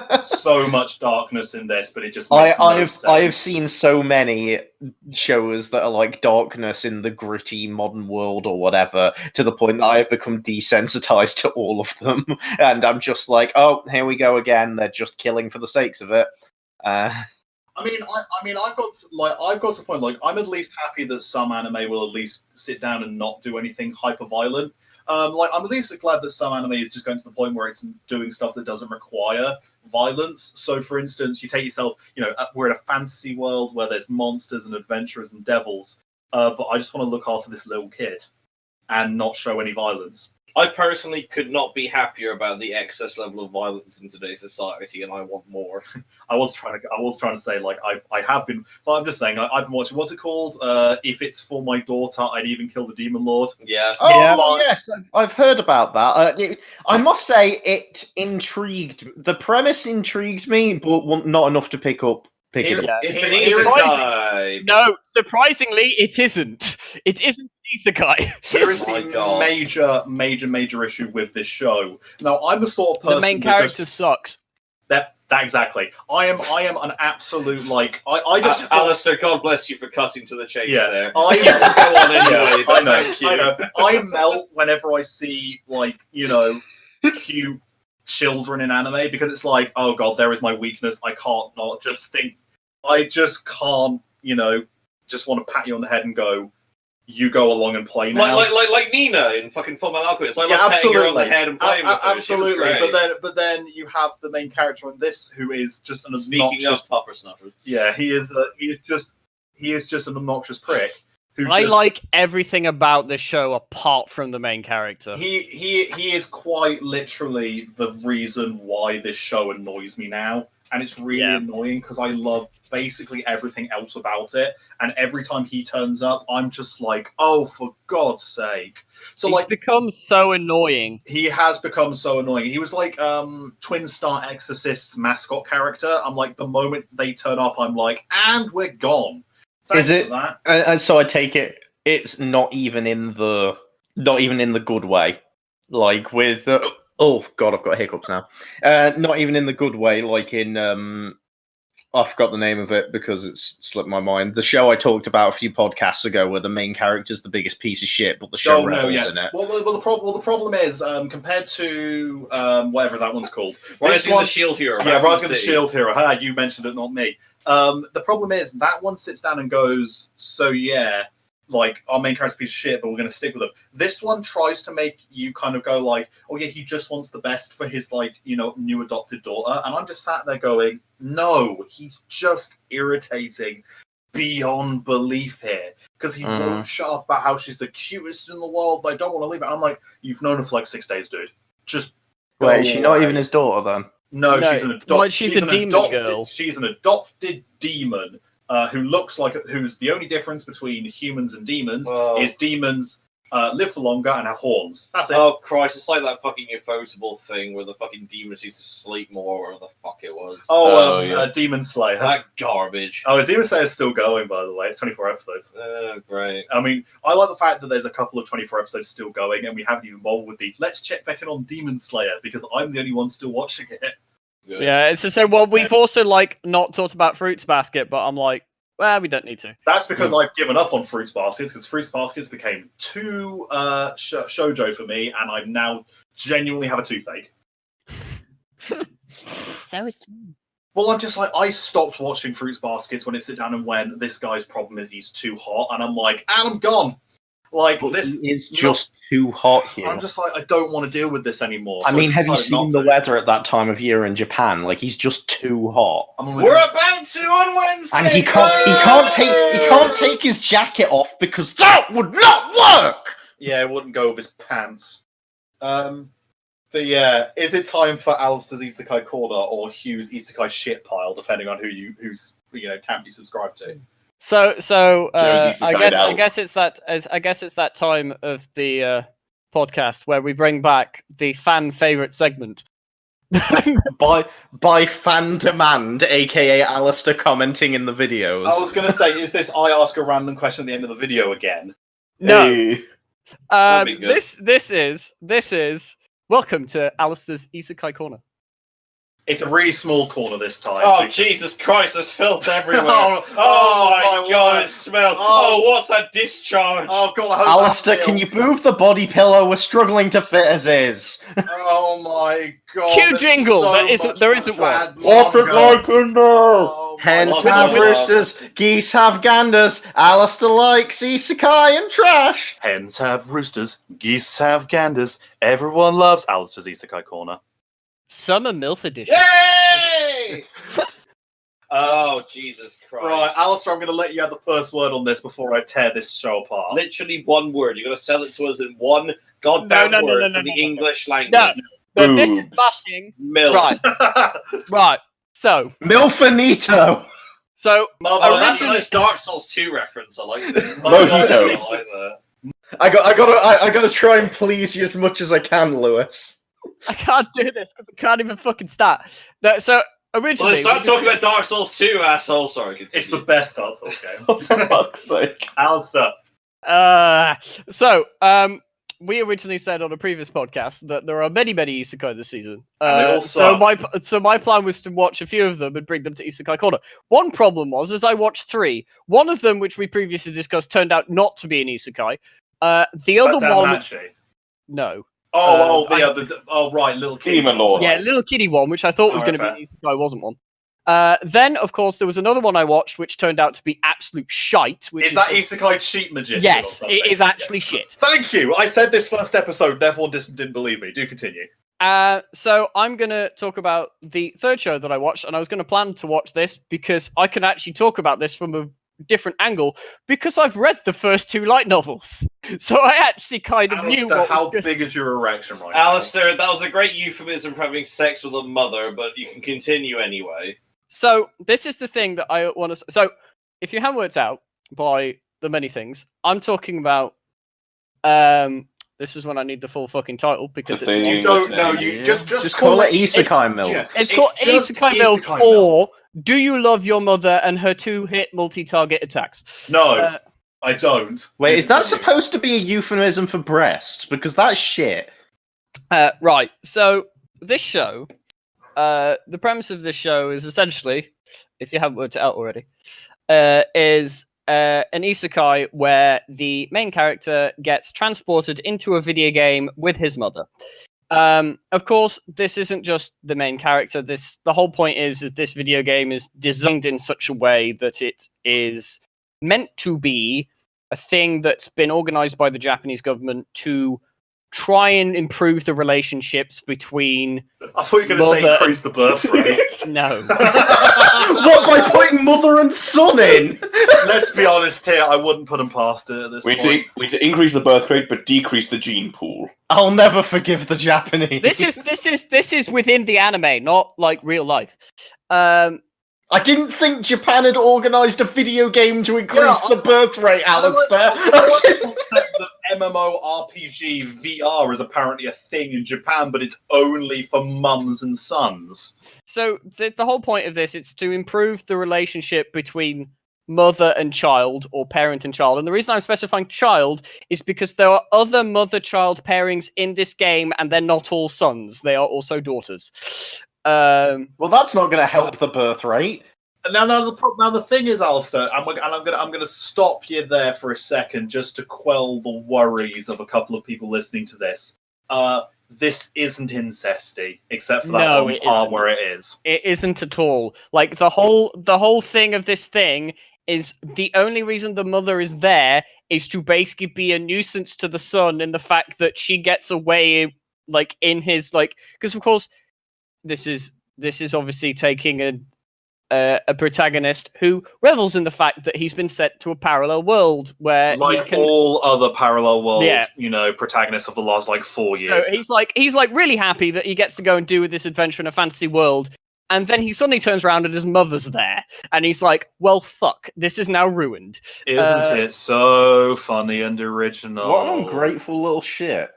there's so much darkness in this, but it just makes no sense. I've seen so many shows that are like darkness in the gritty modern world or whatever, to the point that I've become desensitized to all of them, and I'm just like, oh, here we go again. They're just killing for the sakes of it. I mean, I've got to the point, like, I'm at least happy that some anime will at least sit down and not do anything hyper violent. Like, I'm at least glad that some anime is just going to the point where it's doing stuff that doesn't require violence. So, for instance, you take yourself, we're in a fantasy world where there's monsters and adventurers and devils, but I just want to look after this little kid and not show any violence. I personally could not be happier about the excess level of violence in today's society, and I want more. I was trying to say, like, I have been. Well, I'm just saying, I've been watching. What's it called? If it's for my daughter, I'd even kill the demon lord. Yes. Oh, yes, I've heard about that. I must say, it intrigued. The premise intrigued me, but not enough to pick it up. It's an isekai. No, surprisingly, it isn't. It isn't an isekai. Here is the major issue with this show. Now, I'm the sort of person. The main character sucks. That exactly. I am an absolute, like, I just Alastair, God bless you for cutting to the chase there. Go on anyway. I know. Thank you. I know. I melt whenever I see, like, cute children in anime, because it's like, oh god, there is my weakness. I can't not just think. I just can't, just want to pat you on the head and go, you go along and play now. Like Nina in fucking Fullmetal Alchemist. I love absolutely. patting her on the head and playing with her. Absolutely. But then you have the main character in this who is just an obnoxious. Speaking of popper snuffers. Yeah, he is just an obnoxious prick. I like everything about the show apart from the main character. He is quite literally the reason why this show annoys me now, and it's really annoying because I love basically everything else about it, and every time he turns up, I'm just like, oh, for God's sake! So He's become so annoying. He has become so annoying. He was like Twin Star Exorcist's mascot character. I'm like, the moment they turn up, I'm like, and we're gone. Thanks Is it? For that. And so I take it it's not even in the good way, like with. Oh god, I've got hiccups now. Not even in the good way, like in I forgot the name of it because it's slipped my mind. The show I talked about a few podcasts ago, where the main character's the biggest piece of shit, but the show revels in it. Well, the problem is, compared to whatever that one's called, Rising the Shield Hero. Yeah, Rising the Shield Hero. Ha, you mentioned it, not me. The problem is that one sits down and goes, so yeah, like, our main character's a piece of shit, but we're going to stick with him. This one tries to make you kind of go like, oh yeah, he just wants the best for his, like, new adopted daughter. And I'm just sat there going, no, he's just irritating beyond belief here. Because he won't shut up about how she's the cutest in the world, but I don't want to leave it. I'm like, you've known her for like 6 days, dude. Just wait, is she not even his daughter then? No, she's an adopted. She's a demon girl. She's an adopted demon. Who looks like, who's the only difference between humans and demons is demons live for longer, and have horns. That's it. Oh Christ! It's like that fucking ufotable thing where the fucking demons used to sleep more, or whatever the fuck it was. Demon Slayer. That garbage. Oh, Demon Slayer is still going, by the way. It's 24 episodes. Oh, great. I mean, I like the fact that there's a couple of 24 episodes still going, and we haven't even bothered with the let's check back in on Demon Slayer, because I'm the only one still watching it. Good. Yeah, it's just so. Well, we've also like not talked about Fruits Basket, but I'm like, well, we don't need to. That's because I've given up on Fruits Baskets, because Fruits Baskets became too shoujo for me, and I now genuinely have a toothache. So is. Well, I'm just like, I stopped watching Fruits Baskets when it sit down and when this guy's problem is he's too hot, and I'm like, and I'm gone. Like, this is just too hot here. I'm just like, I don't want to deal with this anymore. I So mean, have you decided seen not the to. weather at that time of year in Japan? Like, he's just too hot. We're about to on Wednesday, And he can't take his jacket off because that would not work. Yeah, it wouldn't go with his pants. But yeah, is it time for Alastair's Isekai Corner or Hugh's Isekai shit pile, depending on whose camp you subscribe to? So Joe's I out. guess it's that time of the podcast where we bring back the fan favorite segment. by fan demand, aka Alastair commenting in the videos. I was going to say, is this I ask a random question at the end of the video again? No, Hey. That'd be good. this is welcome to Alastair's Isekai Corner. It's a really small corner this time. Oh, Jesus Christ, there's filth everywhere. Oh, oh my God, word. it smells. Oh. Oh, what's that discharge? Oh god, I hope Alastair, that's can you filmed. move the body pillow? We're struggling to fit as is. Oh my god. Cue there's jingle. so There much isn't bad one. manga. Oh, my Hens Lots have of roosters, geese have ganders. Alastair likes isekai and trash. Hens have roosters, geese have ganders. Everyone loves Alastair's Isekai Corner. Summer MILF edition. Yay! Oh, Jesus Christ. Right, Alastair, I'm going to let you have the first word on this before I tear this show apart. Literally one word. You're going to sell it to us in one goddamn No, word no, for the no. English language. No, this is Boobs. fucking Milk. right. So Milfinito. Mother, That's a Originally- nice Dark Souls 2 reference. I like that. Mojito. I like that. I gotta try and please you as much as I can, Lewis. I can't do this because I can't even fucking start. No, so Well, originally, let's start talking about Dark Souls 2, asshole. Sorry, continue. it's the best Dark Souls game. Oh, for fuck's sake. Alistair. We originally said on a previous podcast that there are many isekai this season. And they all So my plan was to watch a few of them and bring them to Isekai Corner. One problem was, as I watched 3, one of them, which we previously discussed, turned out not to be an isekai. The other one, no. Right, little kid. Demon Lord. Yeah, little kiddie one, which I thought was going to Alright, be an isekai, wasn't one. Then, of course, there was another one I watched, which turned out to be absolute shite. Which Is that Isekai Cheat Magician? or Yes, something? it is actually shit. Thank you. I said this first episode, and everyone didn't believe me. Do continue. So I'm going to talk about the third show that I watched, and I was going to plan to watch this because I can actually talk about this from a different angle because I've read the first 2 light novels. So I actually kind of knew Alistair, what how was good. big is your erection right now? Alistair, that was a great euphemism for having sex with a mother, but you can continue anyway. So this is the thing that I want to... So if you haven't worked out by the many things, I'm talking about... This is when I need the full fucking title because Just it's say long. You don't know. Yeah. You just call it Isekai Milk. Yeah. It's called just Isekai Mills Isekai Milk. or Do You Love Your Mother and Her 2-Hit Multi-Target Attacks? No, I don't. Wait, is that supposed to be a euphemism for breasts? Because that's shit. Right, so this show, the premise of this show is essentially, if you haven't worked it out already, is an isekai where the main character gets transported into a video game with his mother. Of course, this isn't just the main character. The whole point is that this video game is designed in such a way that it is meant to be a thing that's been organized by the Japanese government to try and improve the relationships between... I thought you were going to say Mother- increase the birth rate. No. What, by putting mother and son in? Let's be honest here. I wouldn't put them past it at this We point. need to increase the birth rate, but decrease the gene pool. I'll never forgive the Japanese. This is within the anime, not like real life. I didn't think Japan had organised a video game to increase Yeah, the birth rate, Alistair. I like the concept that MMORPG VR is apparently a thing in Japan, but it's only for mums and sons. So the whole point of this is to improve the relationship between mother and child, or parent and child. And the reason I'm specifying child is because there are other mother-child pairings in this game, and they're not all sons. They are also daughters. Well, that's not going to help the birth rate. Now the thing is, Alastair, I'm gonna stop you there for a second just to quell the worries of a couple of people listening to this. This isn't incesty, except for that one part where it is. It isn't at all. Like the whole thing of this thing is the only reason the mother is there is to basically be a nuisance to the son in the fact that she gets away, like in his like, because of course this is obviously taking a protagonist who revels in the fact that he's been sent to a parallel world where like all other parallel world, protagonists of the last 4 years. So he's like really happy that he gets to go and do this adventure in a fantasy world, and then he suddenly turns around and his mother's there, and he's like, "Well, fuck, this is now ruined." Isn't it so funny and original? What an ungrateful little shit.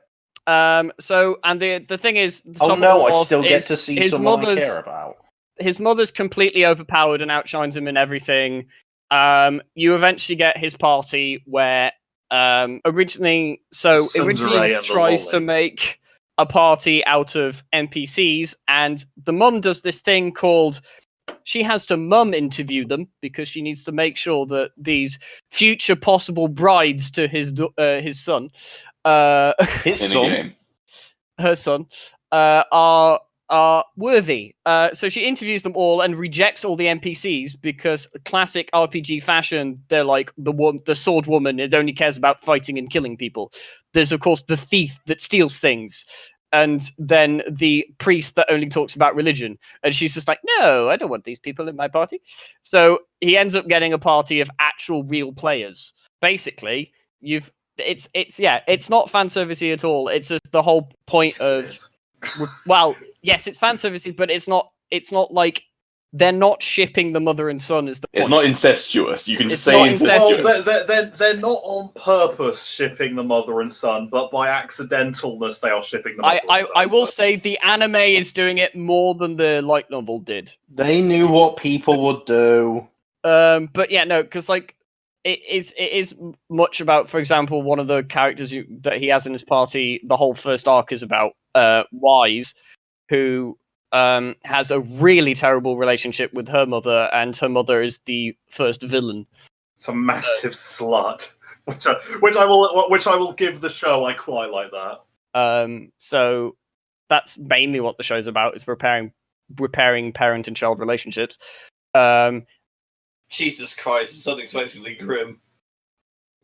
So, and the thing is, I still get to see someone I care about. His mother's completely overpowered and outshines him in everything. You eventually get his party where originally tries to make a party out of NPCs, and the mum does this thing called she has to mum interview them because she needs to make sure that these future possible brides to his son, her son, are worthy. So she interviews them all and rejects all the NPCs because classic RPG fashion, they're like the sword woman, it only cares about fighting and killing people. There's of course the thief that steals things, and then the priest that only talks about religion. And she's just like, no, I don't want these people in my party. So he ends up getting a party of actual real players. Basically, it's not fan servicey at all. It's just the whole point of well, yes, it's fan servicey, but it's not like they're not shipping the mother and son as the point. It's not incestuous. You can just It's say not incestuous. Well, they're not on purpose shipping the mother and son, but by accidentalness they are shipping the mother and son. I will say the anime is doing it more than the light novel did. They knew what people would do. But yeah, no, because like it is much about, for example, one of the characters that he has in his party. The whole first arc is about Wise, who has a really terrible relationship with her mother, and her mother is the first villain. It's a massive slut, which I will give the show. I quite like that. So that's mainly what the show's about: is repairing parent and child relationships. Jesus Christ, it's unexpectedly grim.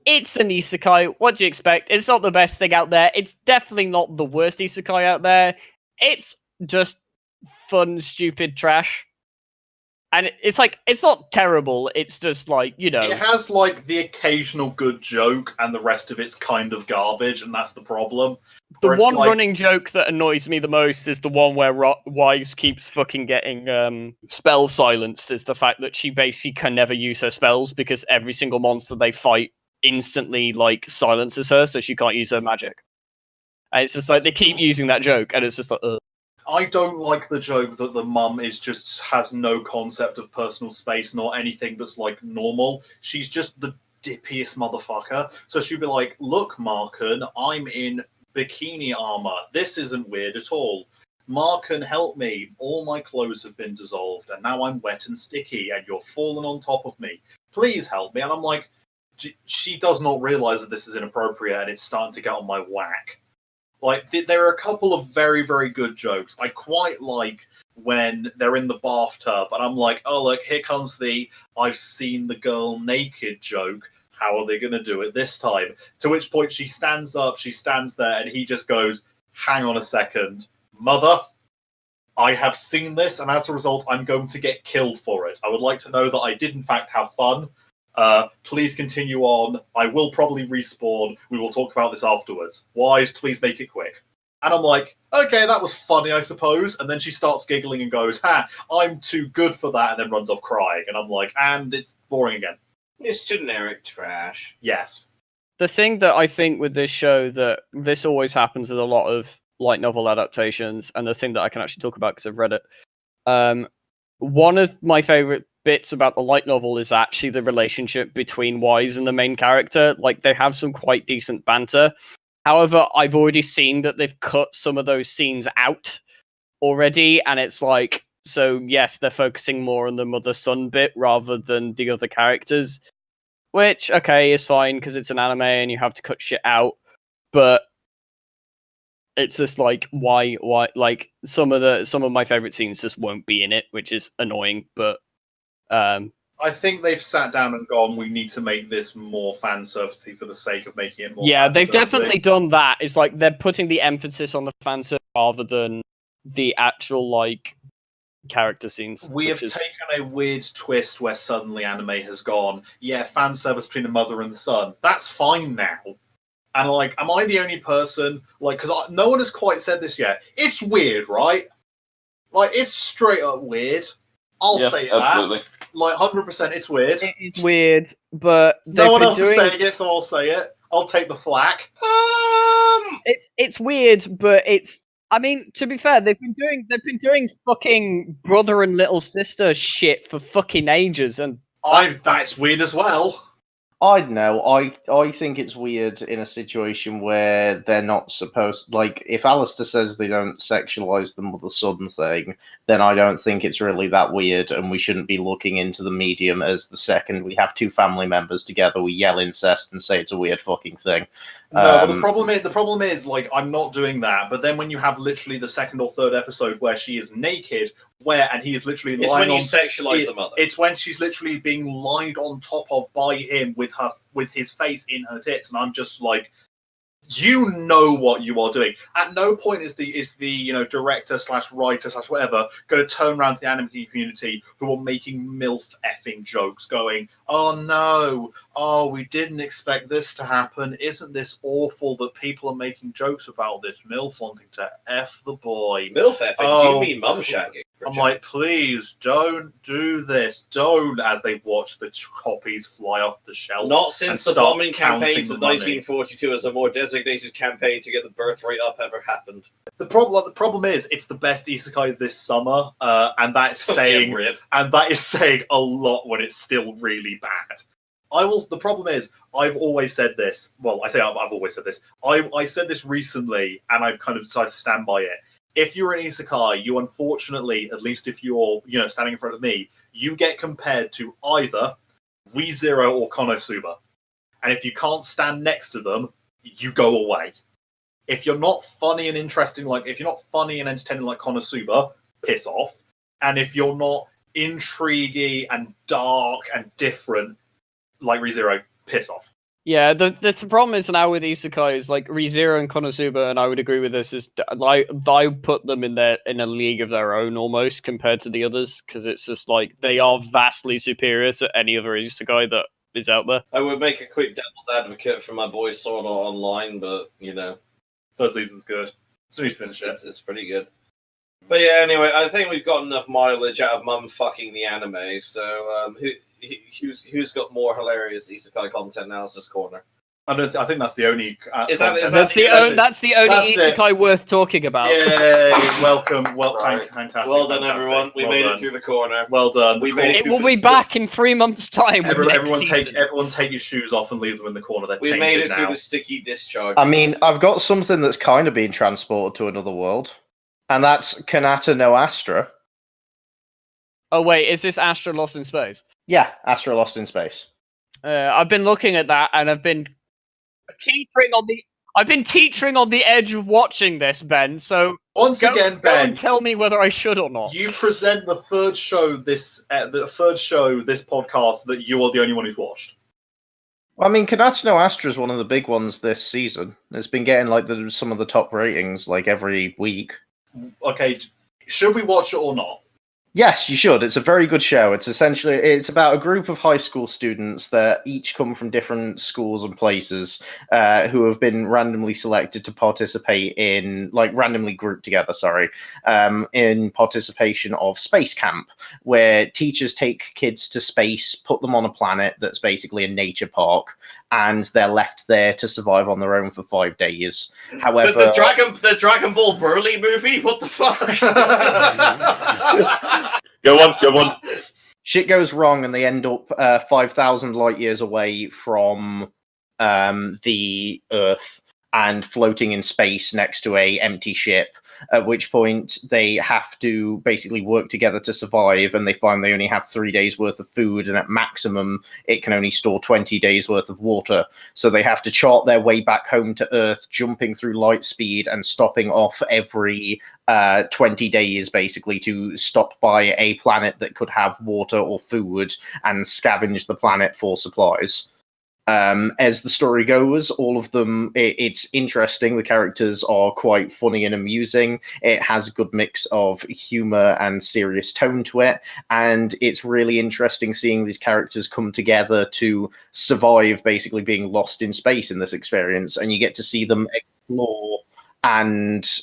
It's an isekai. What do you expect? It's not the best thing out there. It's definitely not the worst isekai out there. It's just fun, stupid trash. And it's like, it's not terrible. It's just like, It has like the occasional good joke, and the rest of it's kind of garbage, and that's the problem. The one running joke that annoys me the most is the one where Wise keeps fucking getting spell silenced. Is the fact that she basically can never use her spells because every single monster they fight instantly like silences her, so she can't use her magic. And it's just like they keep using that joke, and it's just like, ugh. I don't like the joke that the mum has no concept of personal space nor anything that's like normal. She's just the dippiest motherfucker. So she'd be like, look, Marken, I'm in bikini armor. This isn't weird at all. Marken, help me. All my clothes have been dissolved, and now I'm wet and sticky, and you're falling on top of me. Please help me. And I'm like, she does not realize that this is inappropriate, and it's starting to get on my whack. Like, there are a couple of very, very good jokes. I quite like when they're in the bathtub, and I'm like, oh, look, here comes the I've seen the girl naked joke. How are they going to do it this time? To which point she stands up, she stands there, and he just goes, hang on a second. Mother, I have seen this, and as a result, I'm going to get killed for it. I would like to know that I did, in fact, have fun. Please continue on. I will probably respawn. We will talk about this afterwards. Wise, please make it quick. And I'm like, okay, that was funny, I suppose. And then she starts giggling and goes, ha, I'm too good for that, and then runs off crying. And I'm like, and it's boring again. It's generic trash. Yes. the thing that I think with this show that this always happens with a lot of light novel adaptations, and the thing that I can actually talk about because I've read it. One of my favorite bits about the light novel is actually the relationship between Wise and the main character. Like, they have some quite decent banter. However, I've already seen that they've cut some of those scenes out already, and it's like, so yes, they're focusing more on the mother-son bit rather than the other characters, which, okay, is fine because it's an anime and you have to cut shit out, but it's just like, why, like, some of my favorite scenes just won't be in it, which is annoying, but I think they've sat down and gone, we need to make this more fan servicey for the sake of making it more. Yeah, they've fan-servicey. definitely done that. It's like they're putting the emphasis on the fan service rather than the actual, like, character scenes. We have taken a weird twist where suddenly anime has gone, yeah, fan service between the mother and the son. That's fine now. And, like, am I the only person? Like, because no one has quite said this yet. It's weird, right? Like, it's straight up weird. I'll say absolutely. that. Like, 100% it's weird. It is weird, but no one else is saying it, so I'll say it. I'll take the flack. It's weird, but it's. I mean, to be fair, they've been doing fucking brother and little sister shit for fucking ages, and that's weird as well. I don't know. I think it's weird in a situation where they're not supposed. Like, if Alastair says they don't sexualize the mother-son thing, then I don't think it's really that weird, and we shouldn't be looking into the medium as the second we have two family members together, we yell incest and say it's a weird fucking thing. No, but the problem is, like, I'm not doing that. But then when you have literally the second or third episode where she is naked, and he is literally it's lying when you on, sexualize the mother. It's when she's literally being lied on top of by him with his face in her tits, and I'm just like, you know what you are doing. At no point is the director / writer / whatever going to turn around to the anime community who are making MILF effing jokes, going, "Oh no, oh we didn't expect this to happen. Isn't this awful that people are making jokes about this MILF wanting to f the boy?" MILF effing? Do you mean mum shagging? I'm like, please don't do this. Don't, as they watch the copies fly off the shelf. Not since the bombing campaigns of 1942 as a more designated campaign to get the birth rate up ever happened. The problem is, it's the best isekai this summer, and that is saying a lot when it's still really bad. The problem is, I've always said this. Well, I've always said this. I said this recently, and I've kind of decided to stand by it. If you're an isekai, you unfortunately, at least if you're standing in front of me, you get compared to either ReZero or Konosuba. And if you can't stand next to them, you go away. If you're not funny and interesting, if you're not funny and entertaining like Konosuba, piss off. And if you're not intriguey and dark and different like ReZero, piss off. Yeah, the problem is now with isekai is like ReZero and Konosuba, and I would agree with this, is like I put them in a league of their own almost compared to the others, because it's just like they are vastly superior to any other isekai that is out there. I would make a quick devil's advocate for my boy Sword Art Online, but first season's good. So it's pretty good. But yeah, anyway, I think we've got enough mileage out of mum fucking the anime. So who's got more hilarious isekai content now? It's this corner. I think that's the only. That's the only isekai worth talking about. Yay! Welcome. Fantastic. Well done, everyone. We made it through the corner. Well done. It will be back in 3 months' time. Everyone take your shoes off and leave them in the corner. We made it through the sticky discharge. I mean, I've got something that's kind of being transported to another world, and that's Kanata no Astra. Oh wait, is this Astra Lost in Space? Yeah, Astra Lost in Space. I've been looking at that, and I've been teetering on the edge of watching this, Ben. So again, Ben, go and tell me whether I should or not. You present the third show this podcast that you are the only one who's watched. Well, I mean, Kanata no Astra is one of the big ones this season. It's been getting some of the top ratings every week. Okay, should we watch it or not? Yes, you should. It's a very good show. It's about a group of high school students that each come from different schools and places who have been randomly selected to participate in, randomly grouped together, in participation of space camp, where teachers take kids to space, put them on a planet that's basically a nature park, and they're left there to survive on their own for 5 days. However, the Dragon Ball Broly movie? What the fuck? Go on. shit goes wrong, and they end up 5,000 light years away from the Earth and floating in space next to a empty ship. At which point they have to basically work together to survive, and they find they only have 3 days worth of food, and at maximum it can only store 20 days worth of water. So they have to chart their way back home to Earth, jumping through light speed and stopping off every 20 days, basically, to stop by a planet that could have water or food and scavenge the planet for supplies. As the story goes, all of them, it's interesting. The characters are quite funny and amusing. It has a good mix of humor and serious tone to it, and it's really interesting seeing these characters come together to survive basically being lost in space in this experience, and you get to see them explore and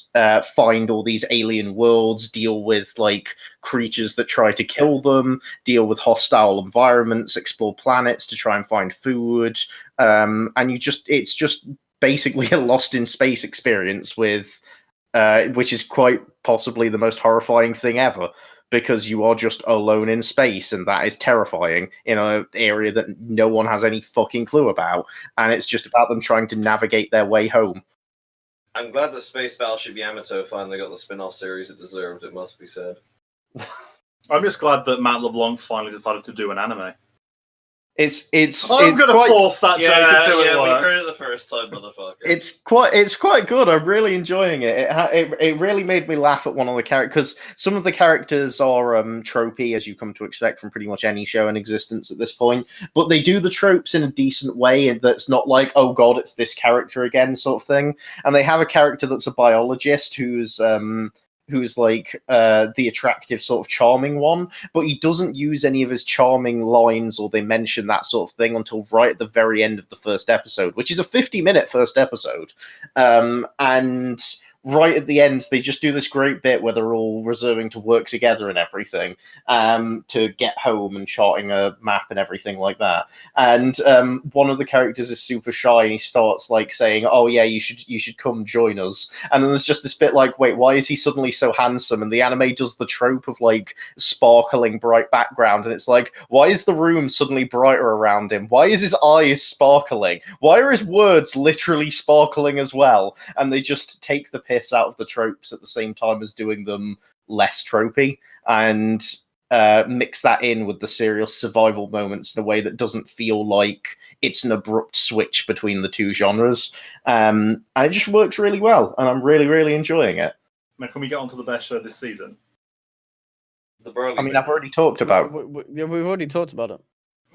find all these alien worlds, deal with like creatures that try to kill them, deal with hostile environments, explore planets to try and find food, and it's just basically a lost in space experience with which is quite possibly the most horrifying thing ever, because you are just alone in space, and that is terrifying in an area that no one has any fucking clue about, and it's just about them trying to navigate their way home. I'm glad that Space Battleship Yamato finally got the spin-off series it deserved, it must be said. I'm just glad that Matt LeBlanc finally decided to do an anime. I'm gonna force that joke until it we works. heard it the first time, motherfucker. It's quite good. I'm really enjoying it. It really made me laugh at one of the characters, because some of the characters are tropey, as you come to expect from pretty much any show in existence at this point. But they do the tropes in a decent way, and that's not like, oh god, it's this character again sort of thing. And they have a character that's a biologist who's like the attractive sort of charming one, but he doesn't use any of his charming lines, or they mention that sort of thing, until right at the very end of the first episode, which is a 50-minute first episode. And right at the end, they just do this great bit where they're all reserving to work together and everything, to get home and charting a map and everything like that. And one of the characters is super shy, and he starts like saying, "Oh yeah, you should come join us." And then there's just this bit like, "Wait, why is he suddenly so handsome?" And the anime does the trope of like sparkling bright background, and it's like, why is the room suddenly brighter around him? Why is his eyes sparkling? Why are his words literally sparkling as well? And they just take the piss out of the tropes at the same time as doing them less tropey, and mix that in with the serious survival moments in a way that doesn't feel like it's an abrupt switch between the two genres. And it just works really well, and I'm really, really enjoying it. Now, can we get on to the best show this season? The Broly I mean, I've already talked about Yeah, we've already talked about it.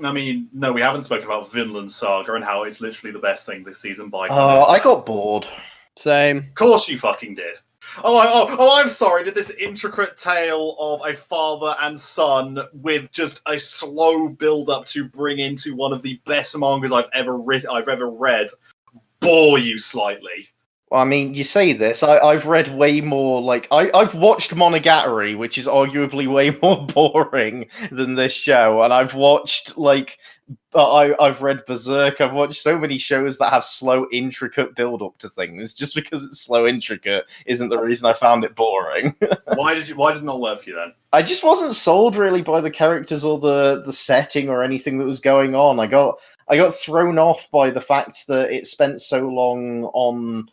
I mean, no, we haven't spoken about Vinland Saga and how it's literally the best thing this season by I got bored. Same. Of course you fucking did. I'm sorry. Did this intricate tale of a father and son with just a slow build-up to bring into one of the best mangas I've ever read bore you slightly? Well, I mean, you say this. I've read way more. Like I've watched Monogatari, which is arguably way more boring than this show, and I've watched like. I've read Berserk. I've watched so many shows that have slow, intricate build-up to things. Just because it's slow, intricate isn't the reason I found it boring. Why did it not work for you then? I just wasn't sold really by the characters or the setting or anything that was going on. I got thrown off by the fact that it spent so long on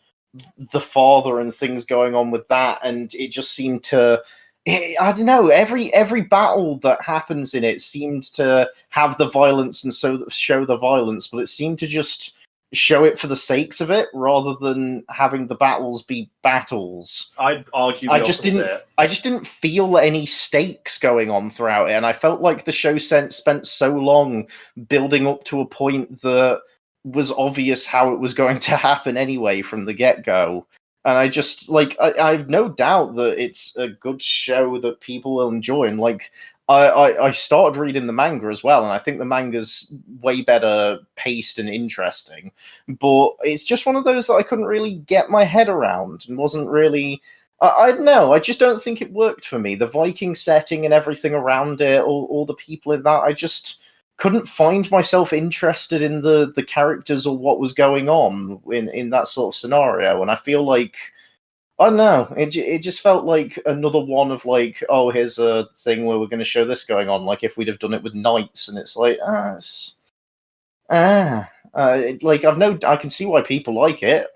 the father and things going on with that, and it just seemed to. I don't know. Every battle that happens in it seemed to have the violence and so show the violence, but it seemed to just show it for the sakes of it rather than having the battles be battles. I'd argue the opposite. I just didn't feel any stakes going on throughout it, and I felt like the show spent so long building up to a point that was obvious how it was going to happen anyway from the get-go. And I just, like, I have no doubt that it's a good show that people will enjoy. And, like, I started reading the manga as well, and I think the manga's way better paced and interesting. But it's just one of those that I couldn't really get my head around and wasn't really... I don't know, I just don't think it worked for me. The Viking setting and everything around it, all the people in that, couldn't find myself interested in the characters or what was going on in that sort of scenario. And I feel like, I don't know, it just felt like another one of like, oh, here's a thing where we're going to show this going on, like if we'd have done it with knights, and it's like, like I can see why people like it.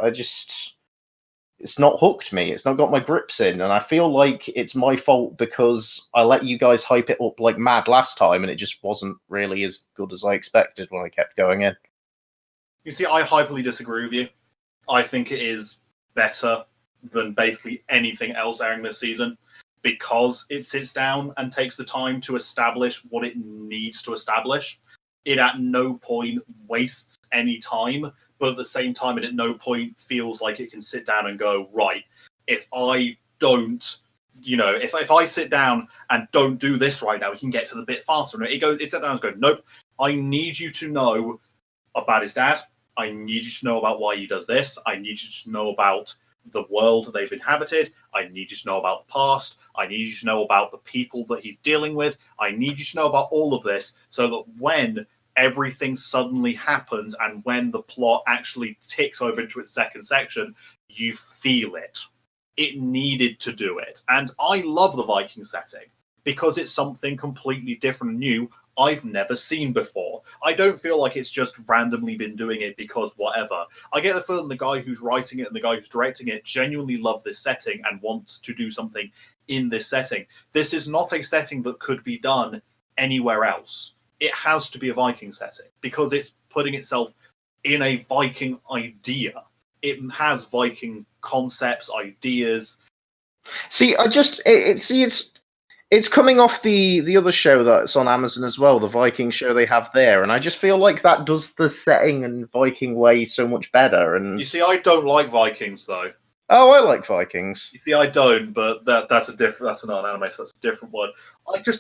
It's not hooked me. It's not got my grips in, and I feel like it's my fault because I let you guys hype it up like mad last time, and it just wasn't really as good as I expected when I kept going in. You see, I hyperly disagree with you. I think it is better than basically anything else airing this season because it sits down and takes the time to establish what it needs to establish. It at no point wastes any time, but at the same time, it at no point feels like it can sit down and go, right, if I don't, if I sit down and don't do this right now, we can get to the bit faster. And it sits down and goes, nope, I need you to know about his dad. I need you to know about why he does this. I need you to know about the world they've inhabited. I need you to know about the past. I need you to know about the people that he's dealing with. I need you to know about all of this so that when everything suddenly happens and when the plot actually ticks over into its second section, you feel it. It needed to do it. And I love the Viking setting because it's something completely different and new I've never seen before. I don't feel like it's just randomly been doing it because whatever. I get the feeling the guy who's writing it and the guy who's directing it genuinely love this setting and wants to do something in this setting. This is not a setting that could be done anywhere else. It has to be a Viking setting because it's putting itself in a Viking idea. It has Viking concepts, ideas. See, it's coming off the other show that's on Amazon as well, the Viking show they have there, and I just feel like that does the setting and Viking way so much better. And you see, I don't like Vikings though. Oh, I like Vikings. You see, I don't, but that's not an anime, so that's a different one.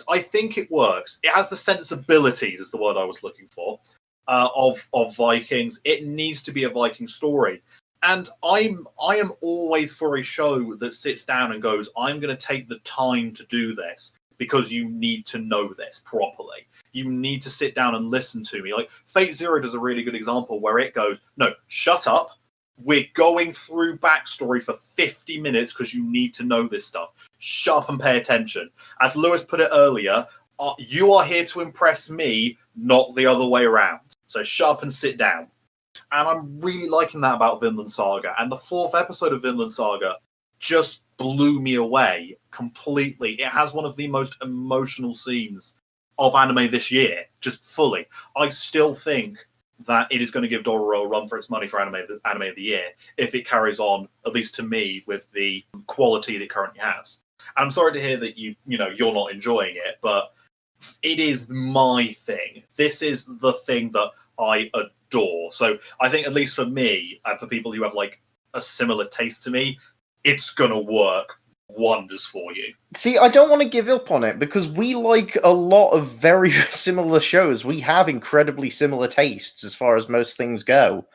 I think it works. It has the sensibilities, is the word I was looking for, of Vikings. It needs to be a Viking story. And I am always for a show that sits down and goes, I'm going to take the time to do this because you need to know this properly. You need to sit down and listen to me. Like Fate Zero does a really good example where it goes, no, shut up. We're going through backstory for 50 minutes because you need to know this stuff. Shut up and pay attention. As Lewis put it earlier, you are here to impress me, not the other way around. So shut up and sit down. And I'm really liking that about Vinland Saga. And the 4th episode of Vinland Saga just blew me away completely. It has one of the most emotional scenes of anime this year, just fully. I still think that it is going to give Dororo a run for its money for anime of the year if it carries on, at least to me, with the quality that it currently has. And I'm sorry to hear that you're not enjoying it, but it is my thing. This is the thing that I adore. So I think, at least for me, and for people who have like a similar taste to me, it's gonna work wonders for you. See, I don't want to give up on it because we like a lot of very similar shows. We have incredibly similar tastes as far as most things go.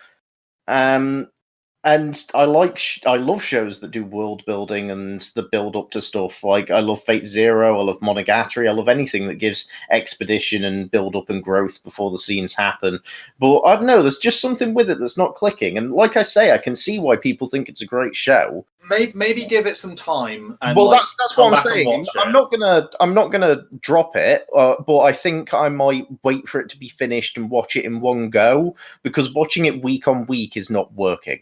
And I love shows that do world building and the build up to stuff. Like I love Fate Zero, I love Monogatari, I love anything that gives expedition and build up and growth before the scenes happen. But I don't know, there's just something with it that's not clicking. And like I say, I can see why people think it's a great show. Maybe give it some time. And well, that's what I'm saying. I'm not gonna drop it, but I think I might wait for it to be finished and watch it in one go because watching it week on week is not working.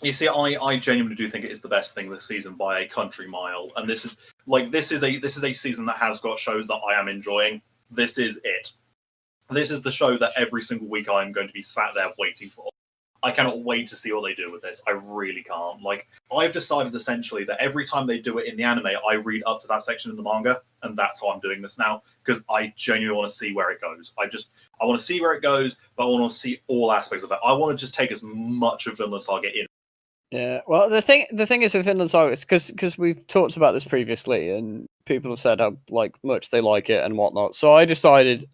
You see, I genuinely do think it is the best thing this season by a country mile, and this is a season that has got shows that I am enjoying. This is it. This is the show that every single week I am going to be sat there waiting for. I cannot wait to see what they do with this. I really can't. Like, I've decided essentially that every time they do it in the anime, I read up to that section in the manga, and that's how I'm doing this now, because I genuinely want to see where it goes. I want to see where it goes, but I want to see all aspects of it. I want to just take as much of Vinland Saga in. Yeah, well, the thing is with Vinland Saga, it's because we've talked about this previously, and people have said how much they like it and whatnot. So I decided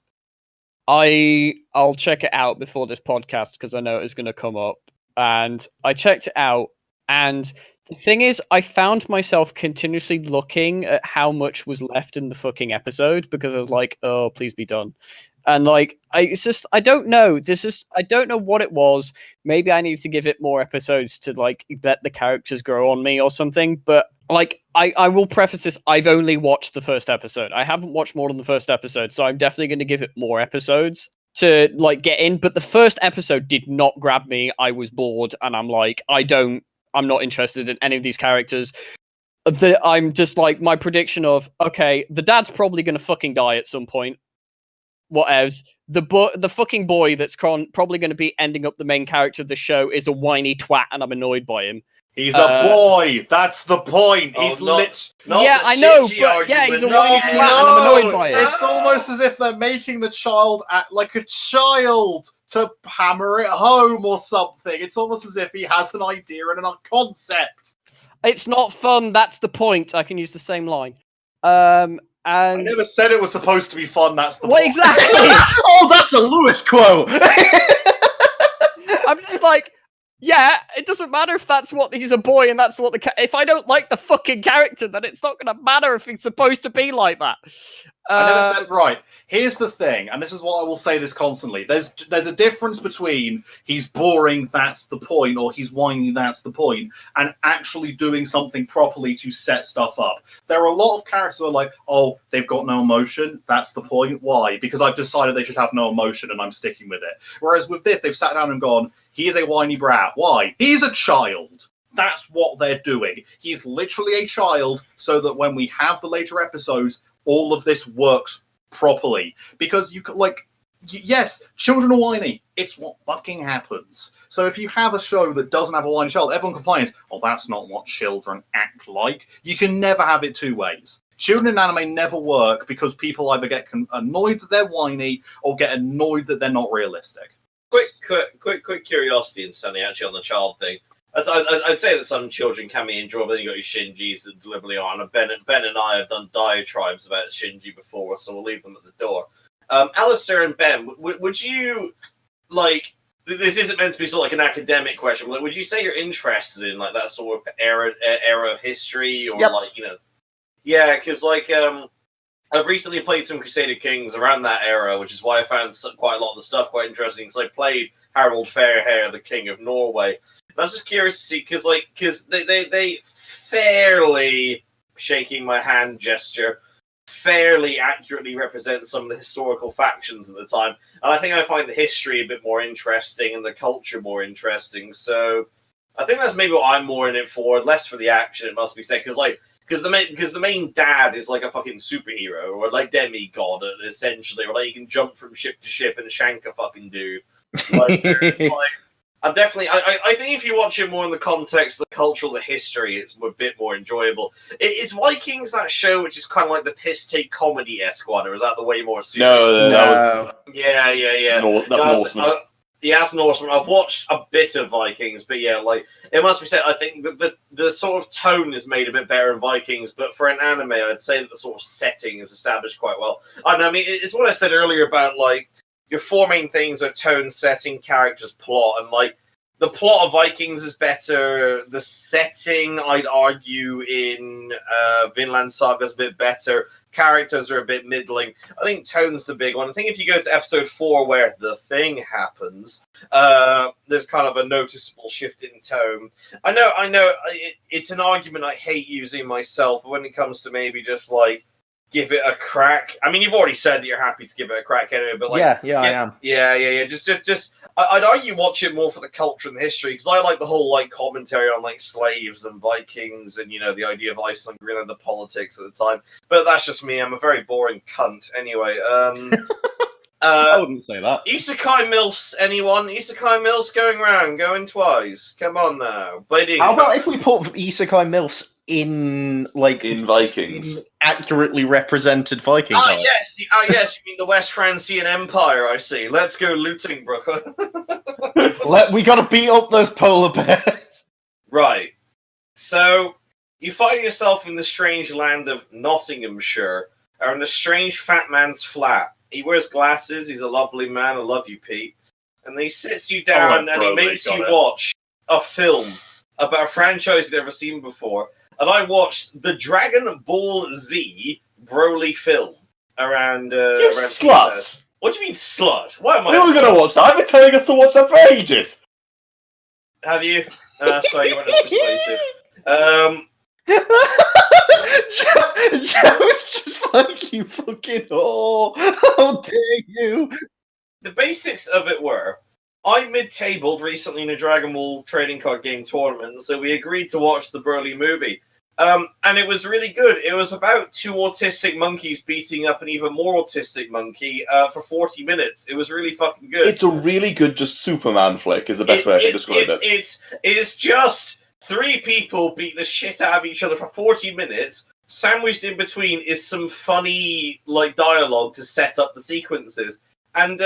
I'll check it out before this podcast because I know it was going to come up, and I checked it out. And the thing is, I found myself continuously looking at how much was left in the fucking episode because I was like, "Oh, please be done." And like, I don't know. I don't know what it was. Maybe I need to give it more episodes to like let the characters grow on me or something. But like, I will preface this: I've only watched the first episode. I haven't watched more than the first episode, so I'm definitely going to give it more episodes to like get in. But the first episode did not grab me. I was bored, and I'm like, I'm not interested in any of these characters. I'm just like, my prediction of, okay, the dad's probably going to fucking die at some point. Whatevs. The fucking boy that's probably going to be ending up the main character of the show is a whiny twat, and I'm annoyed by him. He's a boy. That's the point. Oh, He's not yeah, the I know, Shinji but yeah, argument. he's a whiny twat, and I'm annoyed by it. It's almost as if they're making the child act like a child to hammer it home or something. It's almost as if he has an idea and a concept. It's not fun. That's the point. I can use the same line. I And never said it was supposed to be fun. That's the what point. exactly? Oh, that's a Lewis quote. I'm just like, yeah, it doesn't matter if that's what he's a boy and that's what if I don't like the fucking character, then it's not going to matter if he's supposed to be like that. I never said right. Here's the thing, and this is what I will say this constantly. There's a difference between he's boring, that's the point, or he's whiny, that's the point, and actually doing something properly to set stuff up. There are a lot of characters who are like, oh, they've got no emotion, that's the point. Why? Because I've decided they should have no emotion and I'm sticking with it. Whereas with this, they've sat down and gone, he is a whiny brat. Why? He's a child. That's what they're doing. He's literally a child, so that when we have the later episodes, all of this works properly. Because you could, like, yes, children are whiny. It's what fucking happens. So if you have a show that doesn't have a whiny child, everyone complains, oh, that's not what children act like. You can never have it two ways. Children in anime never work because people either get annoyed that they're whiny or get annoyed that they're not realistic. Quick curiosity and Sunny, actually, on the child thing. I'd say that some children can be enjoyable. Then you got your Shinjis that deliberately are. And Ben and I have done diatribes about Shinji before, so we'll leave them at the door. Alastair and Ben, would you like? This isn't meant to be sort of like an academic question, but like, would you say you're interested in like that sort of era of history, or like yeah, because like I've recently played some Crusader Kings around that era, which is why I found quite a lot of the stuff quite interesting. Because I played Harold Fairhair, the King of Norway. And I was just curious to see, because they fairly, shaking my hand gesture, fairly accurately represent some of the historical factions at the time. And I think I find the history a bit more interesting and the culture more interesting. So I think that's maybe what I'm more in it for, less for the action, it must be said. Because the main dad is like a fucking superhero, or like demigod, essentially, or like he can jump from ship to ship and shank a fucking dude. Like, I'm definitely. I think if you watch it more in the context of the cultural, the history, it's a bit more enjoyable. Is Vikings that show which is kind of like the piss take comedy esquire, or is that the way more serious? No, that was Yeah. that's Norseman. Yeah, that's Norseman. I've watched a bit of Vikings, but yeah, like it must be said. I think that the sort of tone is made a bit better in Vikings, but for an anime, I'd say that the sort of setting is established quite well. And I mean, it's what I said earlier about like your four main things are tone, setting, characters, plot, and like the plot of Vikings is better. The setting, I'd argue, in Vinland Saga is a bit better. Characters are a bit middling. I think tone's the big one. I think if you go to episode 4 where the thing happens, there's kind of a noticeable shift in tone. I know, it's an argument I hate using myself, but when it comes to maybe just like give it a crack. I mean, you've already said that you're happy to give it a crack anyway, but like, I am. Yeah. Just. I'd argue watch it more for the culture and the history, because I like the whole like commentary on like slaves and Vikings and the idea of Iceland, Greenland, the politics at the time. But that's just me. I'm a very boring cunt. Anyway, I wouldn't say that. Isekai milfs, anyone? Isekai milfs going twice. Come on now, bleeding. How about if we put Isekai MILFs in Vikings? In accurately represented Viking times? Yes. You mean the West Francian Empire? I see. Let's go looting, Brooke. We gotta beat up those polar bears. Right. So you find yourself in the strange land of Nottinghamshire, or in a strange fat man's flat. He wears glasses. He's a lovely man. I love you, Pete. And he sits you down and he makes you watch a film about a franchise you've never seen before. And I watched the Dragon Ball Z Broly film around. You slut! What do you mean slut? Why am I? We were going to watch that. I've been telling us to watch that for ages. Have you? Sorry, you weren't as persuasive. Joe's just like, you fucking whore. How dare you? The basics of it were, I mid-tabled recently in a Dragon Ball trading card game tournament, so we agreed to watch the Broly movie. And it was really good. It was about two autistic monkeys beating up an even more autistic monkey for 40 minutes. It was really fucking good. It's a really good just Superman flick, is the best way I can describe it. It's just three people beat the shit out of each other for 40 minutes. Sandwiched in between is some funny dialogue to set up the sequences. And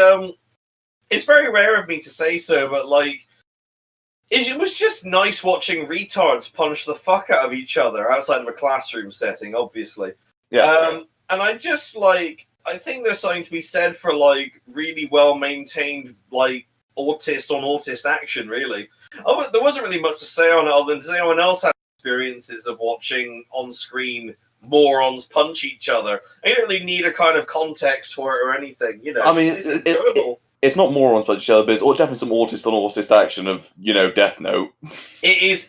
it's very rare of me to say so, but it was just nice watching retards punch the fuck out of each other outside of a classroom setting, obviously. Yeah. And I just I think there's something to be said for really well maintained autist on autist action, really. Oh, there wasn't really much to say on it other than does anyone else have experiences of watching on screen morons punch each other? I don't really need a kind of context for it or anything, I mean, it's enjoyable. It's not morons punch each other, but it's definitely some autist on autist action of, Death Note. It is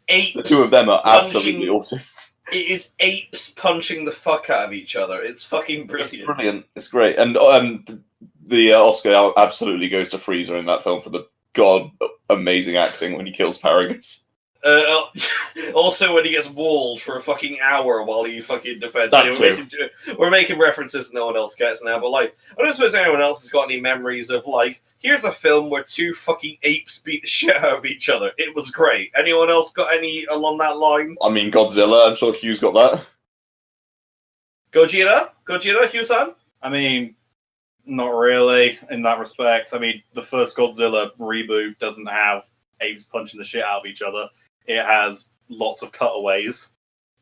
apes. The two of them are punching, absolutely autists. It is apes punching the fuck out of each other. It's fucking brilliant. It's brilliant. It's great. And the Oscar absolutely goes to Freezer in that film for the amazing acting when he kills Paragus. Also, when he gets walled for a fucking hour while he fucking defends. We're making references no one else gets now, but I don't suppose anyone else has got any memories of here's a film where two fucking apes beat the shit out of each other. It was great. Anyone else got any along that line? I mean, Godzilla. I'm sure Hugh's got that. Gojira, Hugh-san? I mean, not really in that respect. I mean, the first Godzilla reboot doesn't have apes punching the shit out of each other. It has lots of cutaways.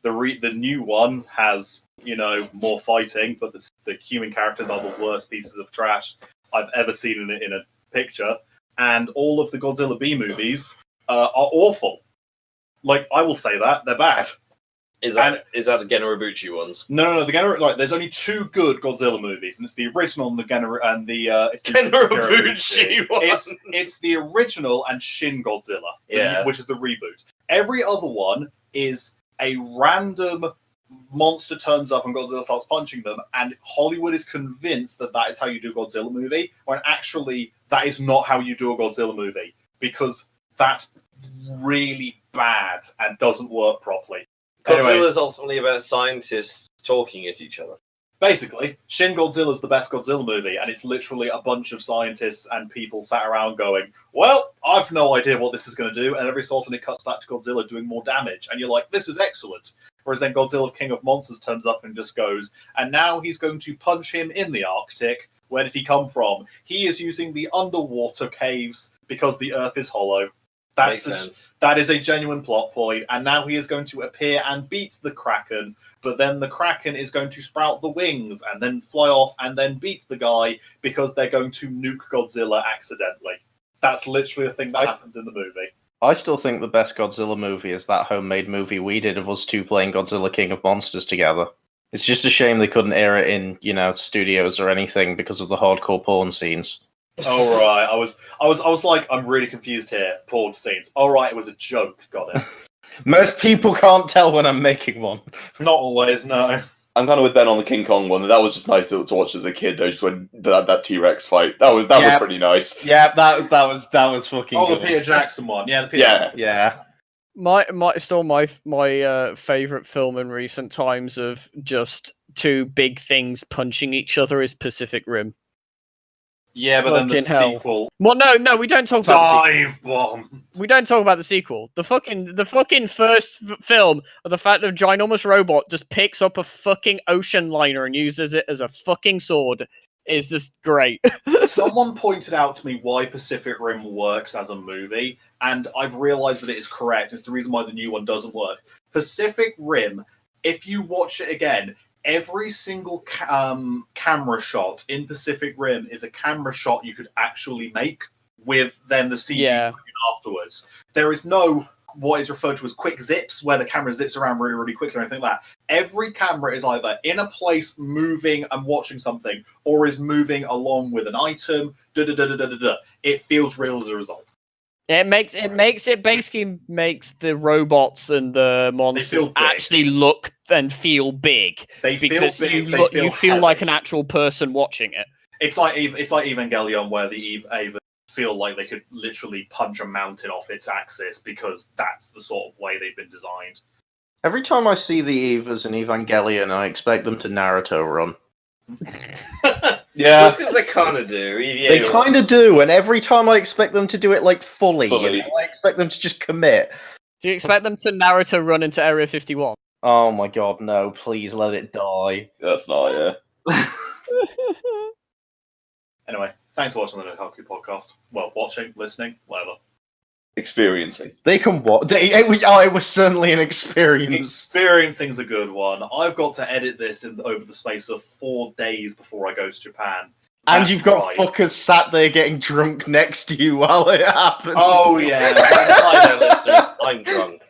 The new one has, more fighting, but the human characters are the worst pieces of trash I've ever seen in a picture. And all of the Godzilla B movies are awful. I will say that they're bad. Is that the Genrobuchi ones? No. The there's only two good Godzilla movies, and it's the original and the Genrobuchi one. It's the original and Shin Godzilla, which is the reboot. Every other one is a random monster turns up and Godzilla starts punching them, and Hollywood is convinced that is how you do a Godzilla movie, when actually that is not how you do a Godzilla movie, because that's really bad and doesn't work properly. Godzilla's ultimately about scientists talking at each other. Basically, Shin Godzilla's the best Godzilla movie, and it's literally a bunch of scientists and people sat around going, well, I've no idea what this is going to do, and every so often it cuts back to Godzilla doing more damage, and you're like, this is excellent. Whereas then Godzilla King of Monsters turns up and just goes, and now he's going to punch him in the Arctic. Where did he come from? He is using the underwater caves because the Earth is hollow. Makes sense. That is a genuine plot point, and now he is going to appear and beat the Kraken, but then the Kraken is going to sprout the wings and then fly off and then beat the guy because they're going to nuke Godzilla accidentally. That's literally a thing that happens in the movie. I still think the best Godzilla movie is that homemade movie we did of us two playing Godzilla King of Monsters together. It's just a shame they couldn't air it in, studios or anything because of the hardcore porn scenes. Oh right, I was like, I'm really confused here. Porn scenes. All right, it was a joke. Got it. Most people can't tell when I'm making one. Not always, no. I'm kind of with Ben on the King Kong one. That was just nice to watch as a kid. Though, just when that T-Rex fight, that was pretty nice. Yeah, that was fucking. Oh, good. The Peter Jackson one. Yeah, Yeah. My favorite film in recent times of just two big things punching each other is Pacific Rim. Yeah, but then the sequel. Well, no, we don't talk about Dive bomb. We don't talk about the sequel. The fucking first film of the fact that a ginormous robot just picks up a fucking ocean liner and uses it as a fucking sword is just great. Someone pointed out to me why Pacific Rim works as a movie, and I've realized that it is correct. It's the reason why the new one doesn't work. Pacific Rim, if you watch it again, every single camera shot in Pacific Rim is a camera shot you could actually make with then the CG afterwards. There is no what is referred to as quick zips, where the camera zips around really, really quickly or anything like that. Every camera is either in a place moving and watching something, or is moving along with an item. It feels real as a result. It basically makes the robots and the monsters actually look and feel big. They feel because big. you feel like an actual person watching it. It's like Evangelion, where the Eva feel like they could literally punch a mountain off its axis because that's the sort of way they've been designed. Every time I see the Evas in Evangelion, I expect them to Naruto run. Yeah, because they kind of do. They kind of do, and every time I expect them to do it like fully. You know? I expect them to just commit. Do you expect them to Naruto run into Area 51? Oh my god, no! Please let it die. that's not. Yeah, Anyway, thanks for watching the Nottaku podcast. Well, watching, listening, whatever. experiencing. They can what? It was certainly an experience. Experiencing's a good one. I've got to edit this over the space of 4 days before I go to Japan. And That's you've got right. fuckers sat there getting drunk next to you while it happens. Oh yeah. I know, listeners. I'm drunk.